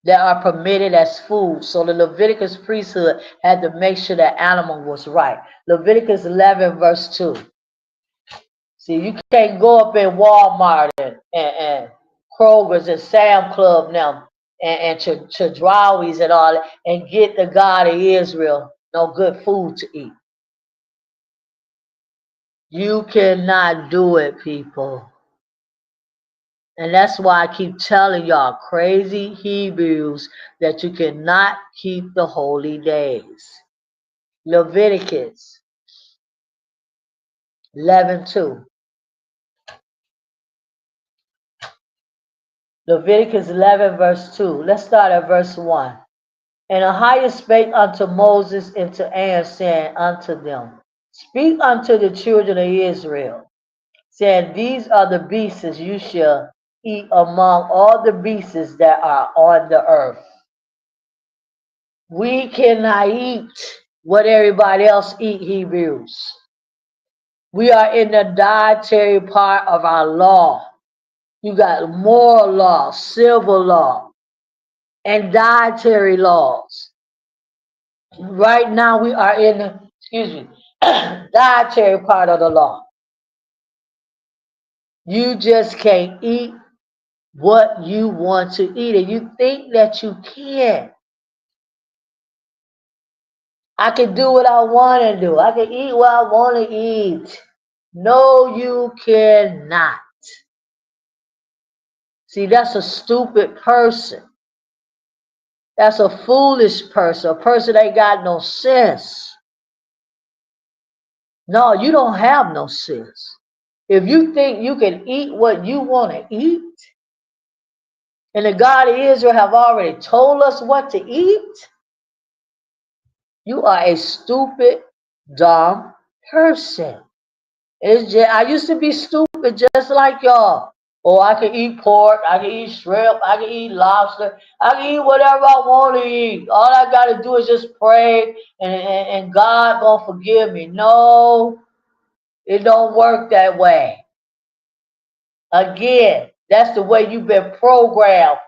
that are permitted as food. So the Leviticus priesthood had to make sure the animal was right. Leviticus 11 verse 2. See, you can't go up in Walmart and Kroger's and Sam Club now and Chedraui's and all that and get the God of Israel no good food to eat. You cannot do it, people. And that's why I keep telling y'all, crazy Hebrews, that you cannot keep the holy days. Leviticus 11:2. Leviticus 11 verse 2. Let's start at verse 1. And Ahiah spake unto Moses and to Aaron, saying unto them, Speak unto the children of Israel, saying, These are the beasts you shall eat among all the beasts that are on the earth. We cannot eat what everybody else eat, Hebrews. We are in the dietary part of our law. You got moral law, civil law, and dietary laws. Right now we are in the, dietary part of the law. You just can't eat what you want to eat, and you think that you can. I can do what I want to do. I can eat what I want to eat. No, you cannot. See, that's a stupid person. That's a foolish person, a person that ain't got no sense. No, you don't have no sense. If you think you can eat what you want to eat, and the God of Israel have already told us what to eat, you are a stupid, dumb person. It's just, I used to be stupid just like y'all. Oh, I can eat pork, I can eat shrimp, I can eat lobster, I can eat whatever I want to eat. All I got to do is just pray and God gonna forgive me. No, it don't work that way. Again, that's the way you've been programmed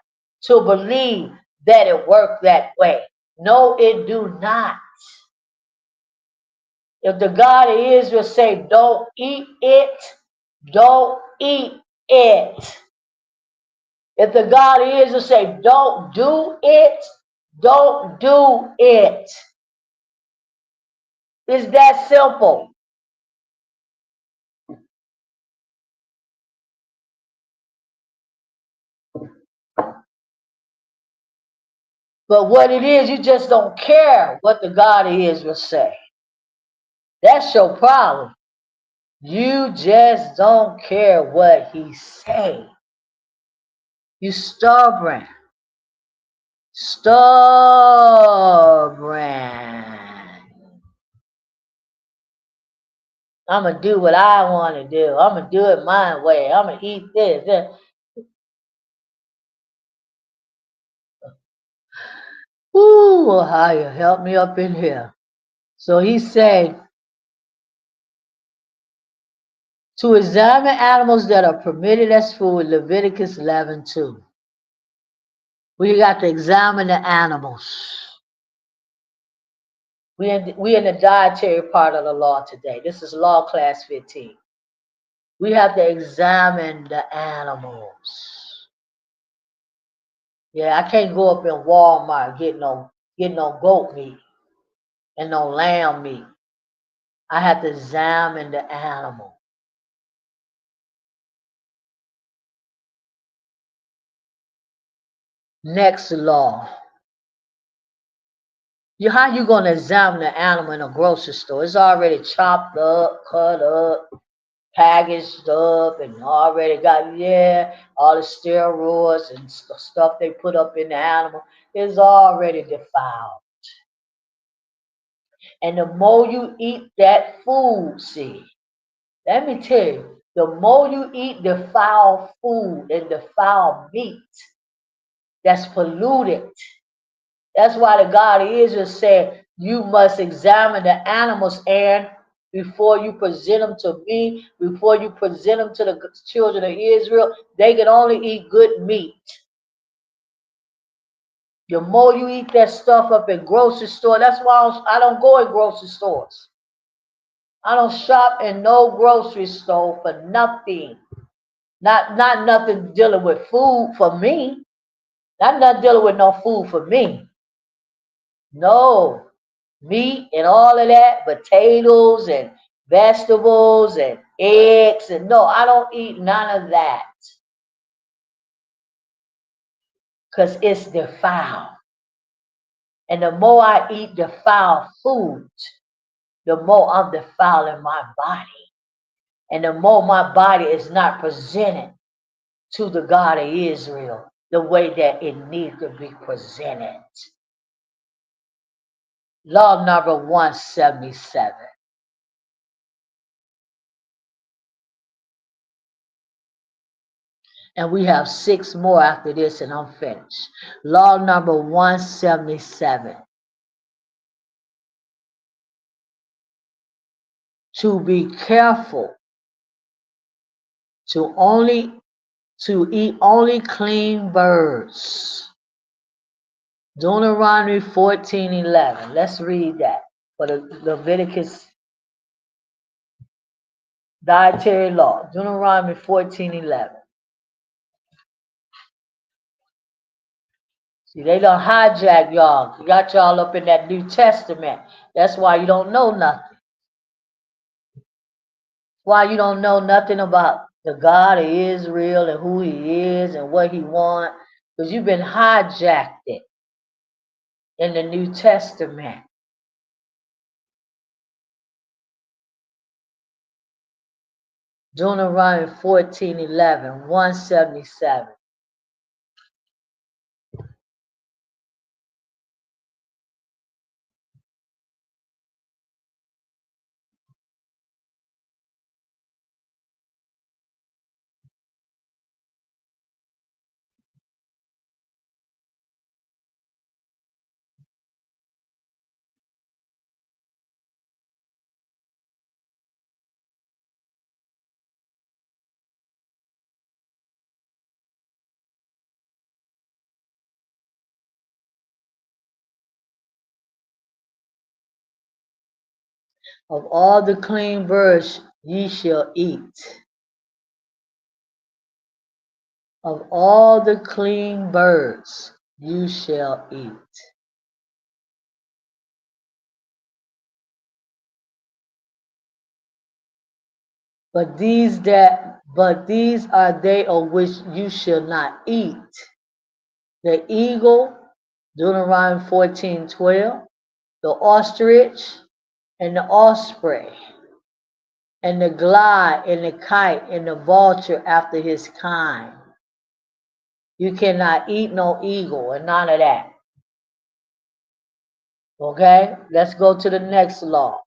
to believe that it worked that way. No, it do not. If the God of Israel say don't eat it, don't eat it. If the God of Israel say don't do it, don't do it. It's that simple. But what it is, you just don't care what the God of Israel say. That's your problem. You just don't care what he say. You stubborn. Stubborn. I'm going to do what I want to do. I'm going to do it my way. I'm going to eat this. Ooh, higher, help me up in here. So he said to examine animals that are permitted as food, Leviticus 11:2. We got to examine the animals. We in the dietary part of the law today. This is law class 15. We have to examine the animals. Yeah, I can't go up in Walmart and get no goat meat and no lamb meat. I have to examine the animal. Next law. How you gonna examine the animal in a grocery store? It's already chopped up, cut up, packaged up, and already got, yeah, all the steroids and stuff they put up in the animal is already defiled. And the more you eat that food, see, let me tell you, the more you eat defiled food and defiled meat that's polluted, that's why the God of Israel said, you must examine the animals, and before you present them to me, before you present them to the children of Israel, they can only eat good meat. The more you eat that stuff up in grocery store, that's why I don't go in grocery stores. I don't shop in no grocery store for nothing. Not nothing dealing with food for me. Not dealing with no food for me. No. Meat and all of that, potatoes and vegetables and eggs, and no, I don't eat none of that. Because it's defiled. And the more I eat defiled food, the more I'm defiling my body. And the more my body is not presented to the God of Israel the way that it needs to be presented. Law number 177. And we have 6 more after this, and I'm finished. Law number 177. To be careful to eat only clean birds. Deuteronomy 14:11. Let's read that for the Leviticus dietary law. Deuteronomy 14:11. See, they done hijack y'all. Got y'all up in that New Testament. That's why you don't know nothing. Why you don't know nothing about the God of Israel and who he is and what he wants. Because you've been hijacked it in the New Testament. Deuteronomy 14:11, 177. Of all the clean birds ye shall eat. Of all the clean birds you shall eat. But these are they of which you shall not eat: the eagle, Deuteronomy 14:12, the ostrich and the osprey, and the glide and the kite and the vulture after his kind. You cannot eat no eagle and none of that. Okay, let's go to the next law.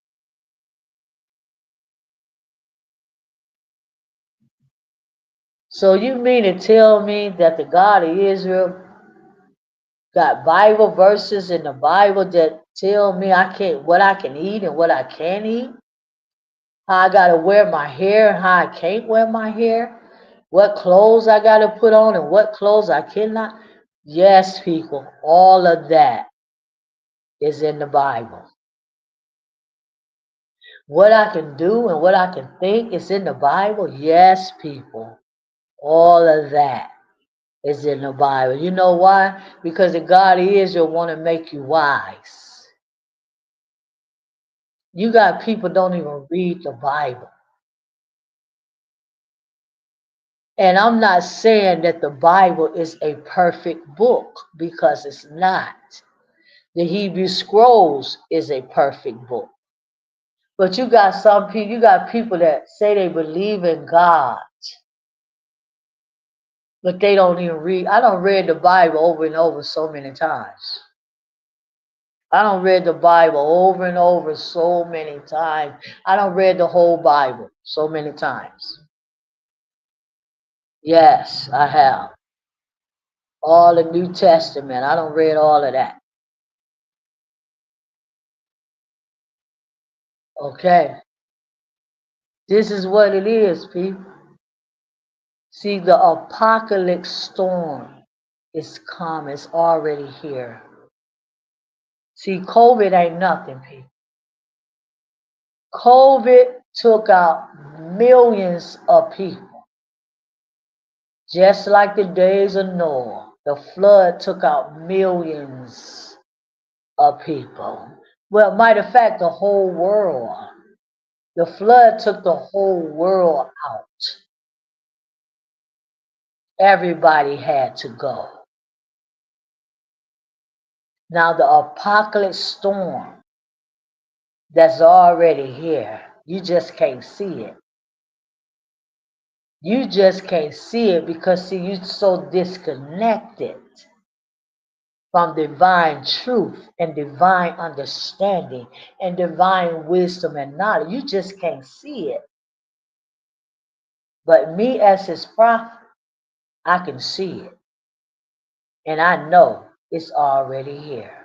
So you mean to tell me that the God of Israel got Bible verses in the Bible that Tell me what I can eat and what I can't eat. How I gotta wear my hair and how I can't wear my hair. What clothes I gotta put on and what clothes I cannot. Yes, people, all of that is in the Bible. What I can do and what I can think is in the Bible. Yes, people, all of that is in the Bible. You know why? Because the God is will want to make you wise. You got people don't even read the Bible. And I'm not saying that the Bible is a perfect book because it's not. The Hebrew Scrolls is a perfect book. But you got some people, you got people that say they believe in God, but they don't even read. I don't read the Bible over and over so many times. I don't read the Bible over and over so many times. I don't read the whole Bible so many times. Yes, I have. All the New Testament. I don't read all of that. Okay. This is what it is, people. See, the apocalypse storm is come. It's already here. See, COVID ain't nothing, people. COVID took out millions of people, just like the days of Noah. The flood took out millions of people. Well, matter of fact, the whole world. The flood took the whole world out. Everybody had to go. Now, the apocalypse storm that's already here, you just can't see it. You just can't see it because, see, you're so disconnected from divine truth and divine understanding and divine wisdom and knowledge. You just can't see it. But me as his prophet, I can see it. And I know it's already here.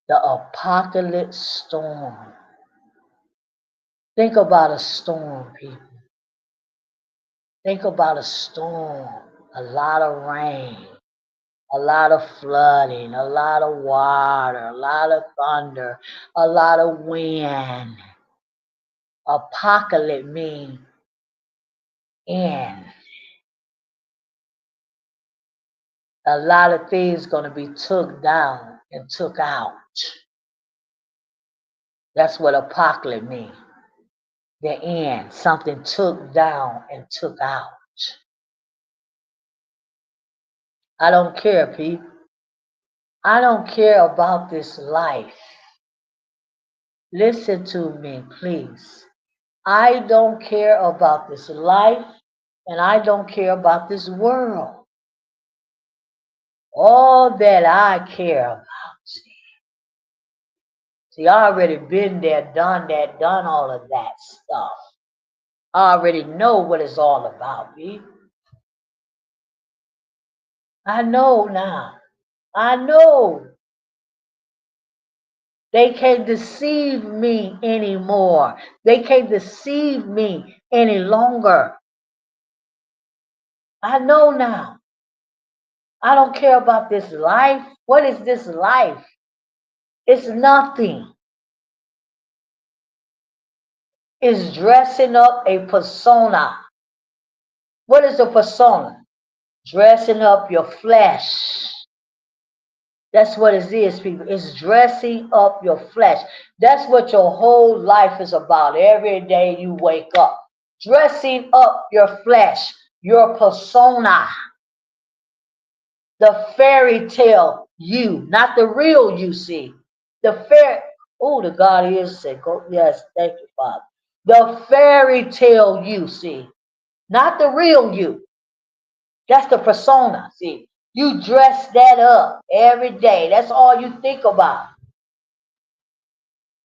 The apocalypse storm. Think about a storm, people. Think about a storm. A lot of rain, a lot of flooding, a lot of water, a lot of thunder, a lot of wind. Apocalypse means end. A lot of things going to be took down and took out. That's what apocalypse means. The end. Something took down and took out. I don't care, people. I don't care about this life. Listen to me, please. I don't care about this life and I don't care about this world. All that I care about. See, I already been there, done that, done all of that stuff. I already know what it's all about, B. I know now. I know. They can't deceive me anymore. They can't deceive me any longer. I know now. I don't care about this life. What is this life? It's nothing. It's dressing up a persona. What is a persona? Dressing up your flesh. That's what it is, people. It's dressing up your flesh. That's what your whole life is about. Every day you wake up. Dressing up your flesh, your persona. The fairy tale you, not the real you, see. The God is said, go, yes, thank you, Father. The fairy tale you, see. Not the real you. That's the persona, see. You dress that up every day. That's all you think about.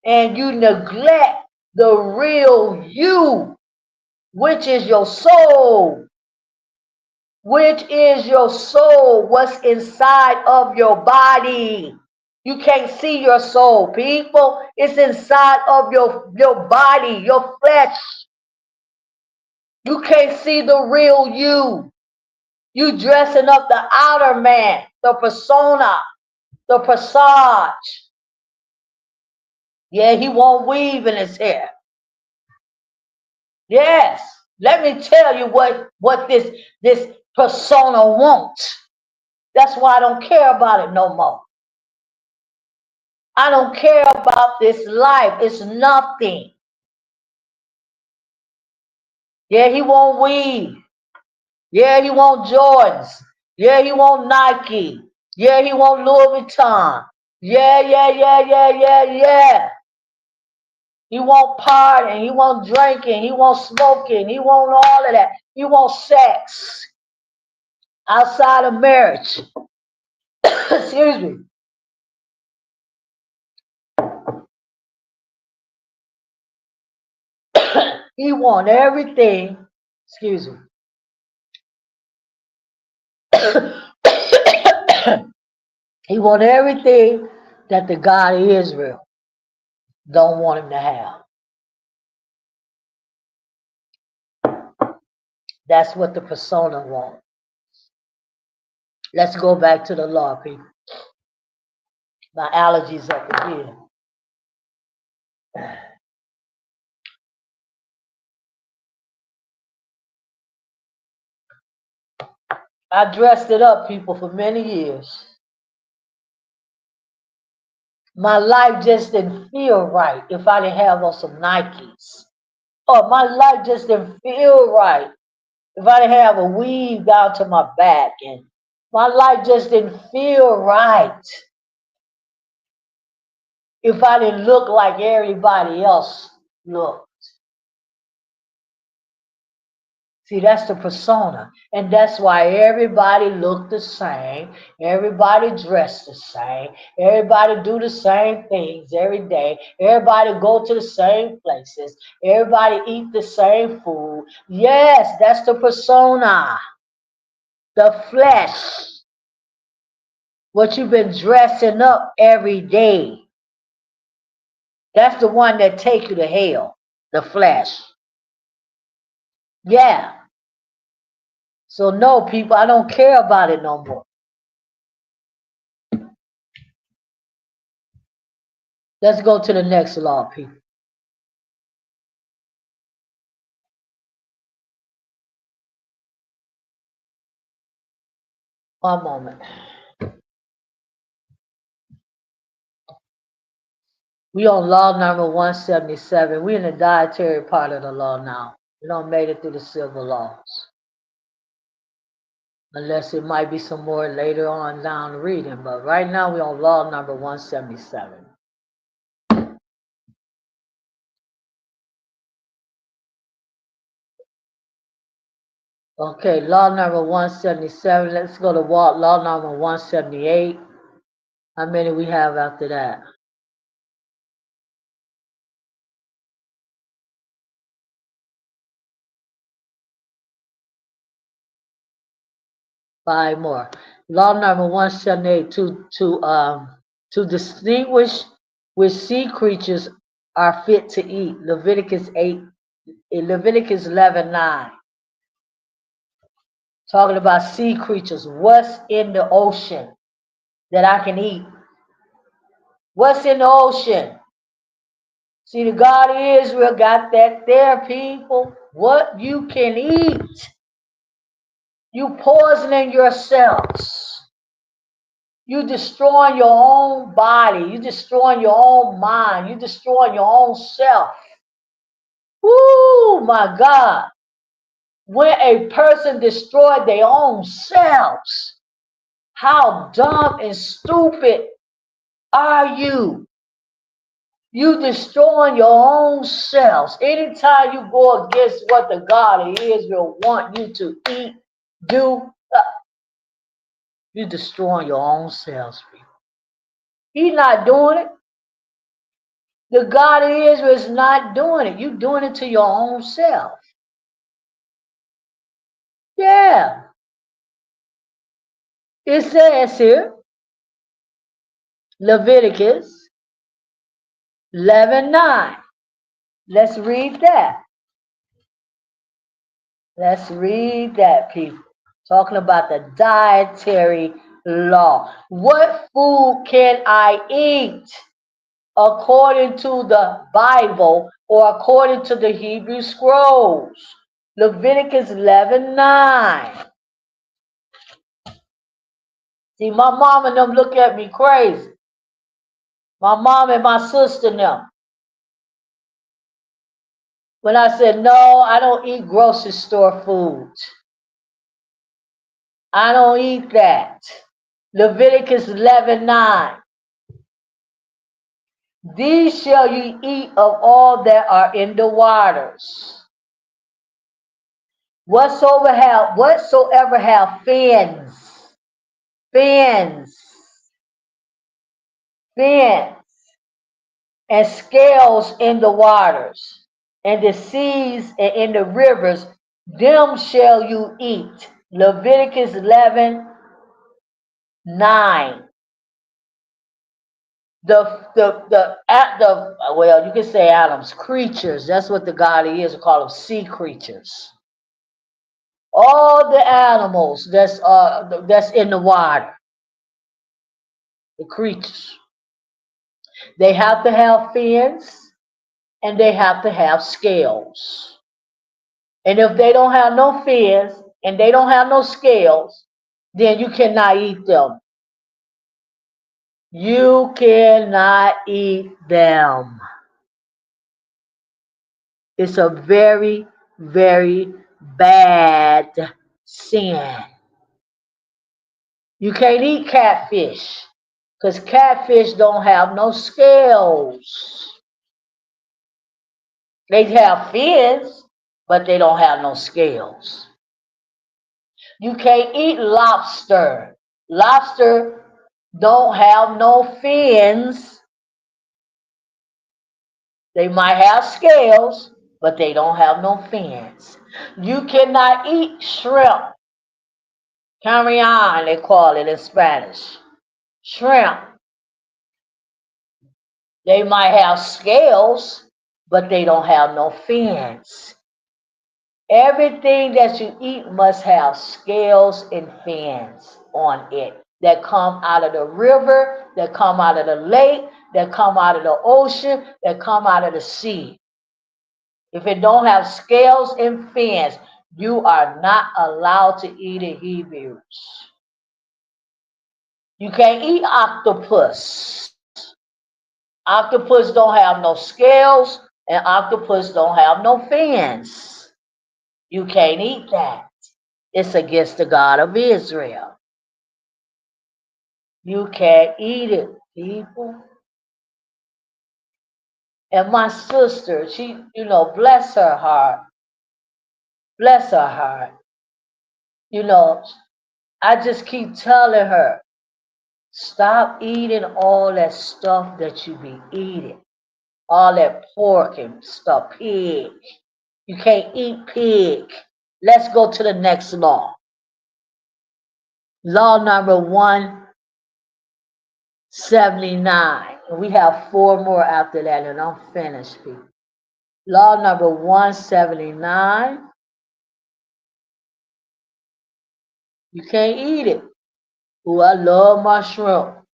And you neglect the real you, which is your soul. which is your soul, what's inside of your body. You can't see your soul, people. It's inside of your body, your flesh. You can't see the real you. You dressing up the outer man, the persona, the facade. Yeah, he won't weave in his hair. Yes. Let me tell you what this persona wants. That's why I don't care about it no more. I don't care about this life. It's nothing. Yeah, he won't weave. Yeah, he want Jordans. Yeah, he want Nike. Yeah, he want Louis Vuitton. Yeah. He want partying. He want drinking. He want smoking. He want all of that. He want sex outside of marriage. Excuse me. He want everything. Excuse me. He want everything that the God of Israel don't want him to have. That's what the persona wants. Let's go back to the law, people. My allergies up again. I dressed it up, people, for many years. My life just didn't feel right if I didn't have on some Nikes. Or my life just didn't feel right if I didn't have a weave down to my back. And my life just didn't feel right if I didn't look like everybody else looked. See, that's the persona. And that's why everybody look the same. Everybody dress the same. Everybody do the same things every day. Everybody go to the same places. Everybody eat the same food. Yes, that's the persona. The flesh. What you've been dressing up every day. That's the one that take you to hell. The flesh. Yeah. So no, people, I don't care about it no more. Let's go to the next law, people. One moment. We on law number 177. We in the dietary part of the law now. We don't made it through the civil laws. Unless it might be some more later on down the reading. But right now we on law number 177. Okay, law number 177. Let's go to law number 178. How many we have after that? 5 more. Law number 178 to distinguish which sea creatures are fit to eat. Leviticus 11:9. Talking about sea creatures. What's in the ocean that I can eat? What's in the ocean? See, the God of Israel got that there, people. What you can eat. You poisoning yourselves. You destroying your own body. You destroying your own mind. You destroying your own self. Woo, my God. When a person destroyed their own selves, how dumb and stupid are you? You destroying your own selves. Anytime you go against what the God of Israel want you to eat, do, you destroying your own selves, people. He's not doing it. The God of Israel is not doing it. You're doing it to your own self. Yeah. It says here, Leviticus 11:9. Let's read that. Let's read that, people. Talking about the dietary law. What food can I eat according to the Bible or according to the Hebrew scrolls? Leviticus 11:9. See, my mom and them look at me crazy. My mom and my sister and them. When I said, no, I don't eat grocery store food. I don't eat that. Leviticus 11:9. These shall you eat of all that are in the waters. Whatsoever have fins, and scales in the waters, and the seas and in the rivers, them shall you eat. Leviticus 11:9. Well, you can say Adam's creatures. That's what the God is. We call them sea creatures. All the animals that's in the water, the creatures, they have to have fins and they have to have scales. And if they don't have no fins and they don't have no scales, then you cannot eat them. You cannot eat them. It's a very, very bad sin. You can't eat catfish because catfish don't have no scales. They have fins, but they don't have no scales. You can't eat lobster. Lobster don't have no fins. They might have scales, but they don't have no fins. You cannot eat shrimp. Carrion, they call it in Spanish. Shrimp. They might have scales, but they don't have no fins. Everything that you eat must have scales and fins on it that come out of the river, that come out of the lake, that come out of the ocean, that come out of the sea. If it don't have scales and fins, you are not allowed to eat it, Hebrews. You can't eat octopus. Octopus don't have no scales, and octopus don't have no fins. You can't eat that. It's against the God of Israel. You can't eat it, people. And my sister, she, bless her heart. Bless her heart. I just keep telling her, stop eating all that stuff that you be eating. All that pork and stuff, pig. You can't eat pig. Let's go to the next law. Law number 179. And we have 4 more after that, and I'm finished, people. Law number 179. You can't eat it. Oh, I love my shrimp.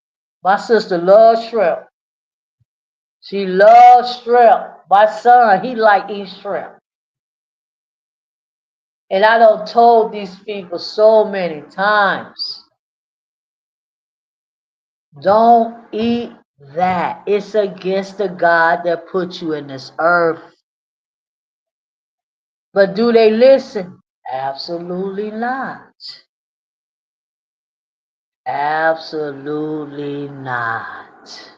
My sister loves shrimp. She loves shrimp. My son, he like eat shrimp. And I done told these people so many times, don't eat that. It's against the God that put you in this earth. But do they listen? Absolutely not. Absolutely not.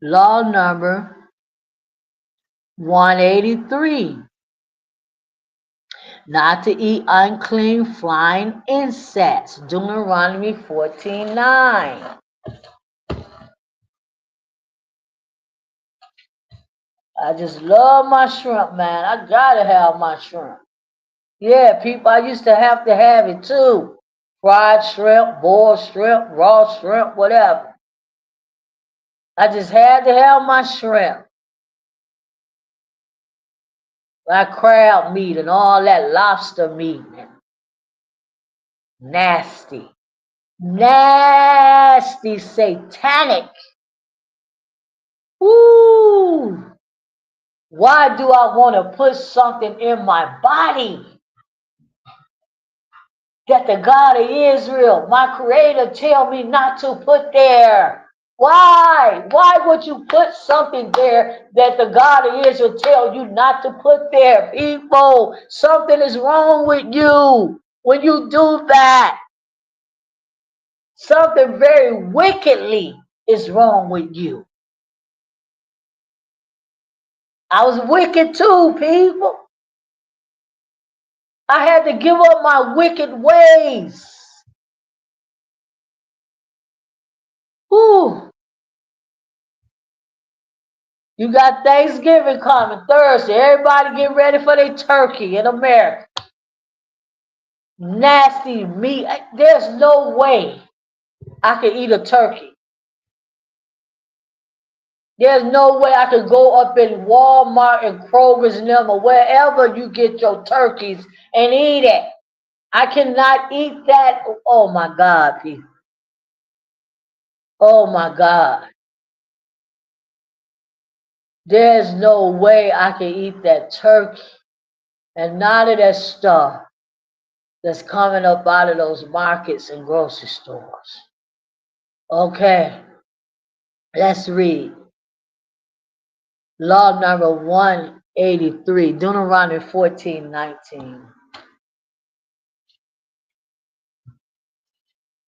Law number 183. Not to eat unclean flying insects. Deuteronomy 14:9. I just love my shrimp, man. I gotta have my shrimp. Yeah, people, I used to have it too. Fried shrimp, boiled shrimp, raw shrimp, whatever. I just had to have my shrimp. Like crab meat and all that lobster meat. Nasty. Nasty, satanic. Woo! Why do I want to put something in my body that the God of Israel, my creator, tell me not to put there? Why? Why would you put something there that the God of Israel tell you not to put there? People, something is wrong with you when you do that. Something very wickedly is wrong with you. I was wicked too, people. I had to give up my wicked ways. Whew. You got Thanksgiving coming Thursday. Everybody get ready for their turkey in America. Nasty meat. There's no way I could eat a turkey. There's no way I could go up in Walmart and Kroger's and them or wherever you get your turkeys and eat it. I cannot eat that. Oh my God, people. Oh my God. There's no way I can eat that turkey and none of that stuff that's coming up out of those markets and grocery stores. Okay, let's read. Law number 183, Deuteronomy 14:19.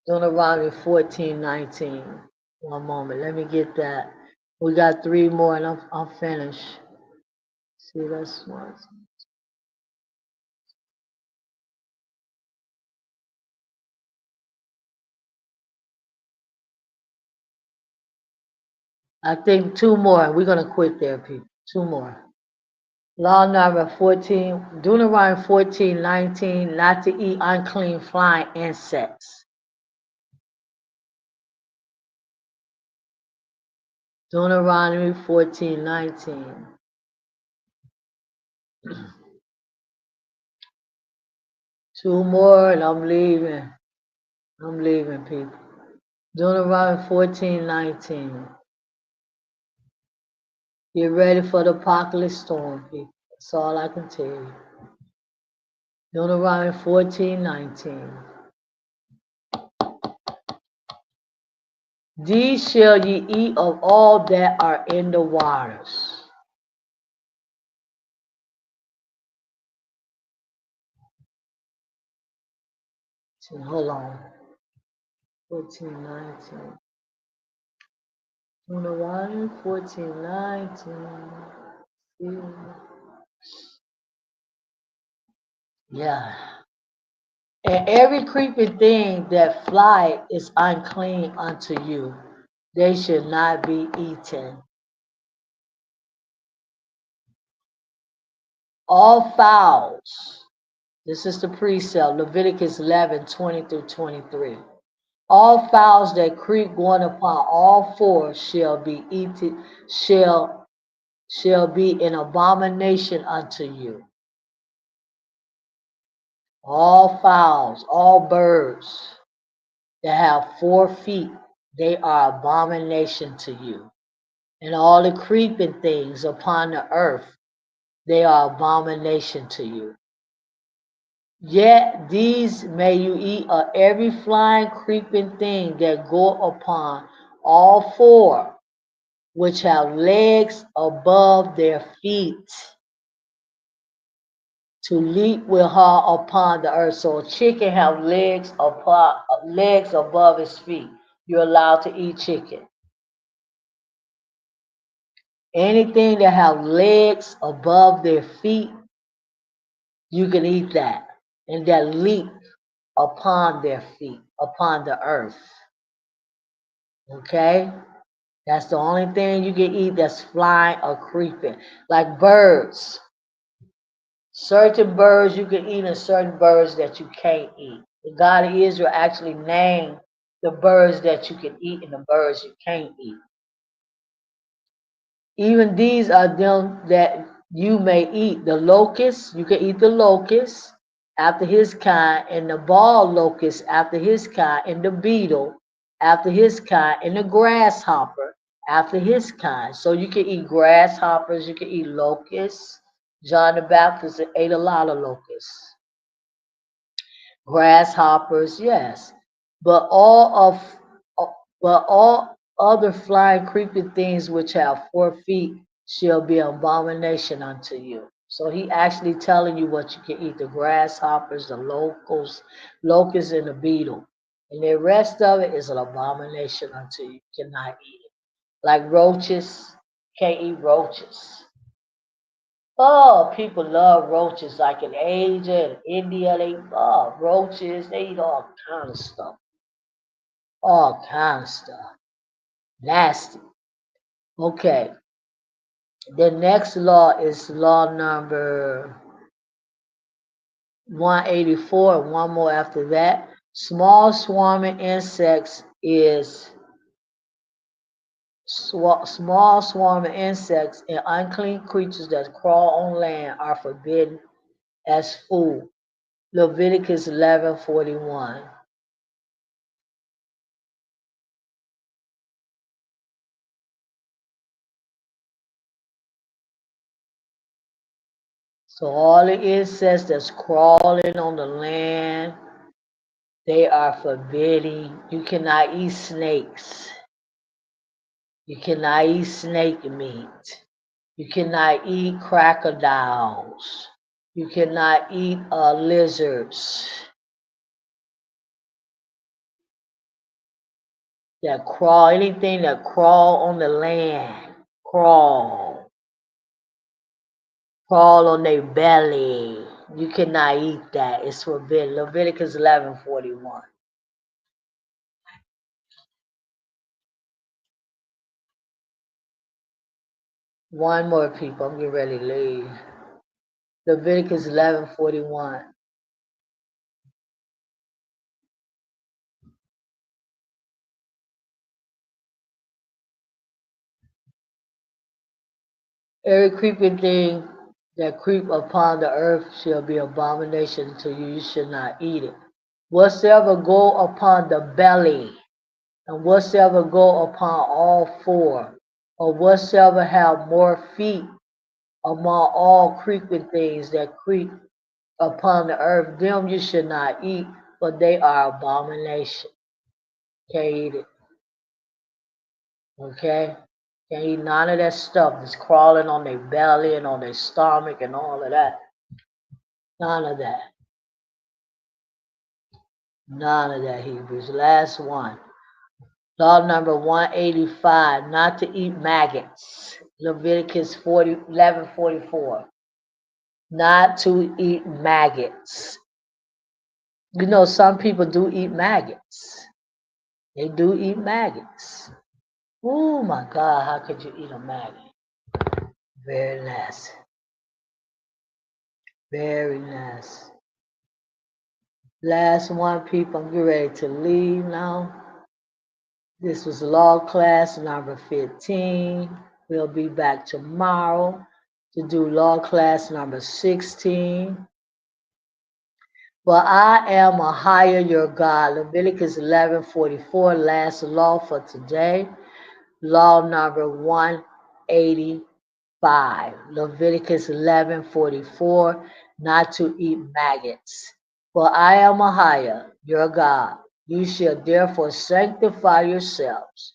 Deuteronomy 14:19. One moment, let me get that. We got three more and I'm finished. See, that's one. I think two more. We're going to quit there, people. Two more. Law number 14, Deuteronomy 14:19, not to eat unclean flying insects. Deuteronomy 14:19. Two more and I'm leaving. I'm leaving, people. Deuteronomy 14:19. Get ready for the apocalypse storm, people. That's all I can tell you. Deuteronomy 14:19. These shall ye eat of all that are in the waters. Hold on. 14:19. Deuteronomy 14:19. Yeah. And every creeping thing that fly is unclean unto you. They should not be eaten. All fowls. This is the precept, Leviticus 11:20 through 23. All fowls that creep going upon all fours shall be eaten, shall be an abomination unto you. All fowls, all birds that have 4 feet, they are abomination to you. And all the creeping things upon the earth, they are abomination to you. Yet these may you eat of every flying creeping thing that go upon all four, which have legs above their feet, to leap with her upon the earth. So a chicken have legs above his feet. You're allowed to eat chicken. Anything that have legs above their feet, you can eat that. And that leap upon their feet, upon the earth. Okay? That's the only thing you can eat that's flying or creeping. Like birds. Certain birds you can eat and certain birds that you can't eat. The God of Israel actually named the birds that you can eat and the birds you can't eat. Even these are them that you may eat. The locust, you can eat the locust after his kind, and the ball locust after his kind, and the beetle after his kind, and the grasshopper after his kind. So you can eat grasshoppers, you can eat locusts. John the Baptist ate a lot of locusts. Grasshoppers, yes. But all other flying creeping things which have 4 feet shall be an abomination unto you. So he actually telling you what you can eat: the grasshoppers, the locusts, and the beetle. And the rest of it is an abomination unto you. You cannot eat it. Like roaches, can't eat roaches. Oh, people love roaches. Like in Asia and India, they love roaches. They eat all kind of stuff. All kind of stuff. Nasty. Okay. The next law is law number 184, and one more after that. Small swarming insects is small swarming insects and unclean creatures that crawl on land are forbidden as food. Leviticus 11:41. So all the insects that's crawling on the land, they are forbidden. You cannot eat snakes. You cannot eat snake meat. You cannot eat crocodiles. You cannot eat lizards that crawl, anything that crawl on the land. Crawl on their belly. You cannot eat that. It's forbidden. Leviticus 11:41. One more, people. I'm getting ready to leave. Leviticus 11:41. Every creeping thing that creep upon the earth shall be abomination to you. You should not eat it. Whatsoever go upon the belly, and whatsoever go upon all four, or whatsoever have more feet among all creeping things that creep upon the earth, them you should not eat, for they are abomination. Can't eat it. Okay? Can't eat none of that stuff that's crawling on their belly and on their stomach and all of that. None of that. None of that, Hebrews. Last one. Law number 185, not to eat maggots. Leviticus 11:44. Not to eat maggots. You know, some people do eat maggots. They do eat maggots. Oh my God, how could you eat a maggot? Very nasty. Very nasty. Last one, people. I'm getting ready to leave now. This was law class number 15. We'll be back tomorrow to do law class number 16. For I am a higher your God. Leviticus 11:44, last law for today. Law number 185. Leviticus 11:44, not to eat maggots. For I am a higher your God. You shall therefore sanctify yourselves,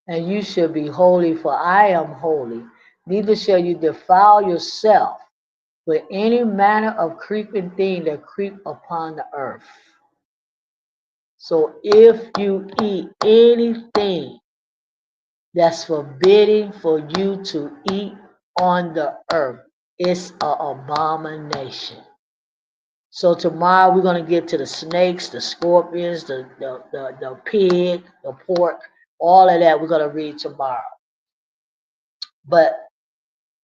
and you shall be holy, for I am holy. Neither shall you defile yourself with any manner of creeping thing that creep upon the earth. So if you eat anything that's forbidden for you to eat on the earth, it's an abomination. So tomorrow we're going to get to the snakes, the scorpions, the pig, the pork, all of that we're going to read tomorrow. But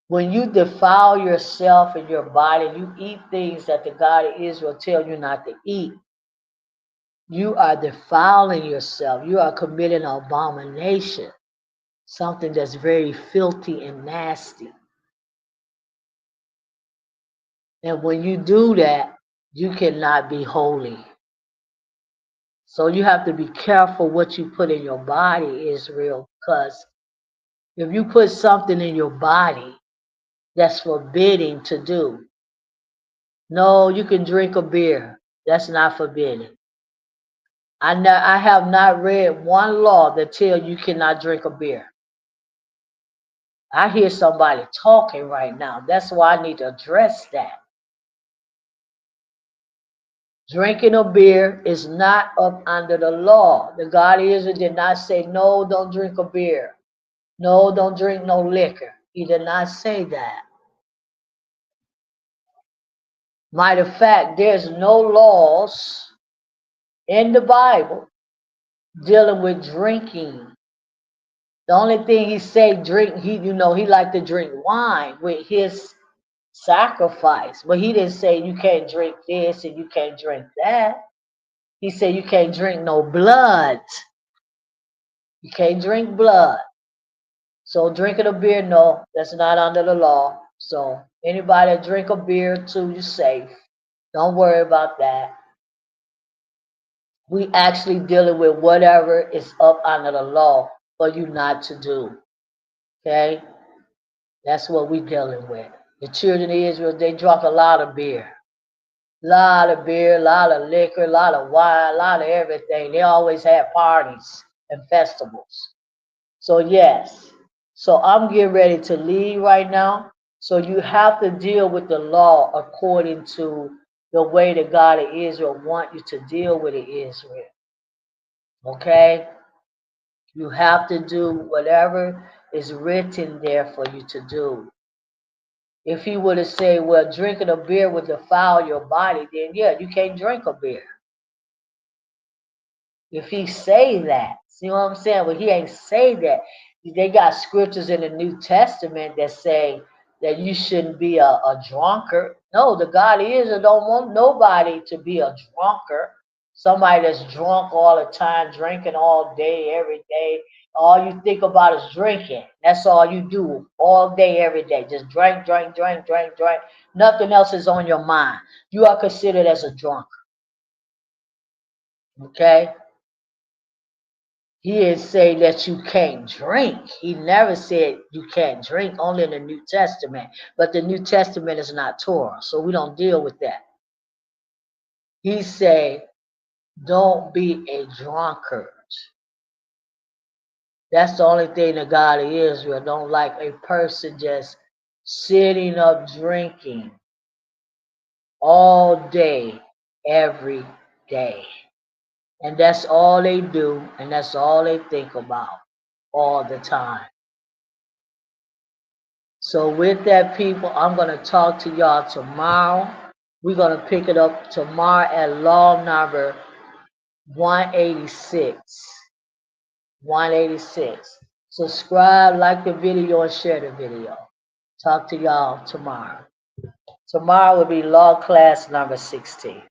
when you defile yourself and your body, you eat things that the God of Israel tell you not to eat, you are defiling yourself. You are committing an abomination, something that's very filthy and nasty. And when you do that, you cannot be holy. So you have to be careful what you put in your body, Israel, because if you put something in your body that's forbidding to do, no, you can drink a beer. That's not forbidden. I have not read one law that tells you cannot drink a beer. I hear somebody talking right now. That's why I need to address that. Drinking a beer is not up under the law. The God of Israel did not say, no, don't drink a beer. No, don't drink no liquor. He did not say that. Matter of fact, there's no laws in the Bible dealing with drinking. The only thing he say drink, he liked to drink wine with his sacrifice, but he didn't say you can't drink this and you can't drink that. He said you can't drink no blood. You can't drink blood. So drinking a beer, no, that's not under the law. So anybody that drink a beer too, you're safe. Don't worry about that. We actually dealing with whatever is up under the law for you not to do. Okay? That's what we dealing with. The children of Israel, they drank a lot of beer. Lot of beer, a lot of liquor, a lot of wine, a lot of everything. They always had parties and festivals. So yes. So I'm getting ready to leave right now. So you have to deal with the law according to the way the God of Israel want you to deal with it, Israel. Okay? You have to do whatever is written there for you to do. If he would have said, well, drinking a beer would defile your body, then yeah, you can't drink a beer. If he say that, see what I'm saying? But he ain't say that. They got scriptures in the New Testament that say that you shouldn't be a drunkard. No, the God of Israel don't want nobody to be a drunkard. Somebody that's drunk all the time, drinking all day, every day. All you think about is drinking. That's all you do all day, every day. Just drink, drink, drink, drink, drink. Nothing else is on your mind. You are considered as a drunkard. Okay? He didn't say that you can't drink. He never said you can't drink, only in the New Testament. But the New Testament is not Torah, so we don't deal with that. He said, don't be a drunkard. That's the only thing the God of Israel don't like, a person just sitting up drinking all day, every day. And that's all they do, and that's all they think about all the time. So with that, people, I'm going to talk to y'all tomorrow. We're going to pick it up tomorrow at law number 186. 186. Subscribe, like the video, and share the video. Talk to y'all tomorrow. Tomorrow will be law class number 16.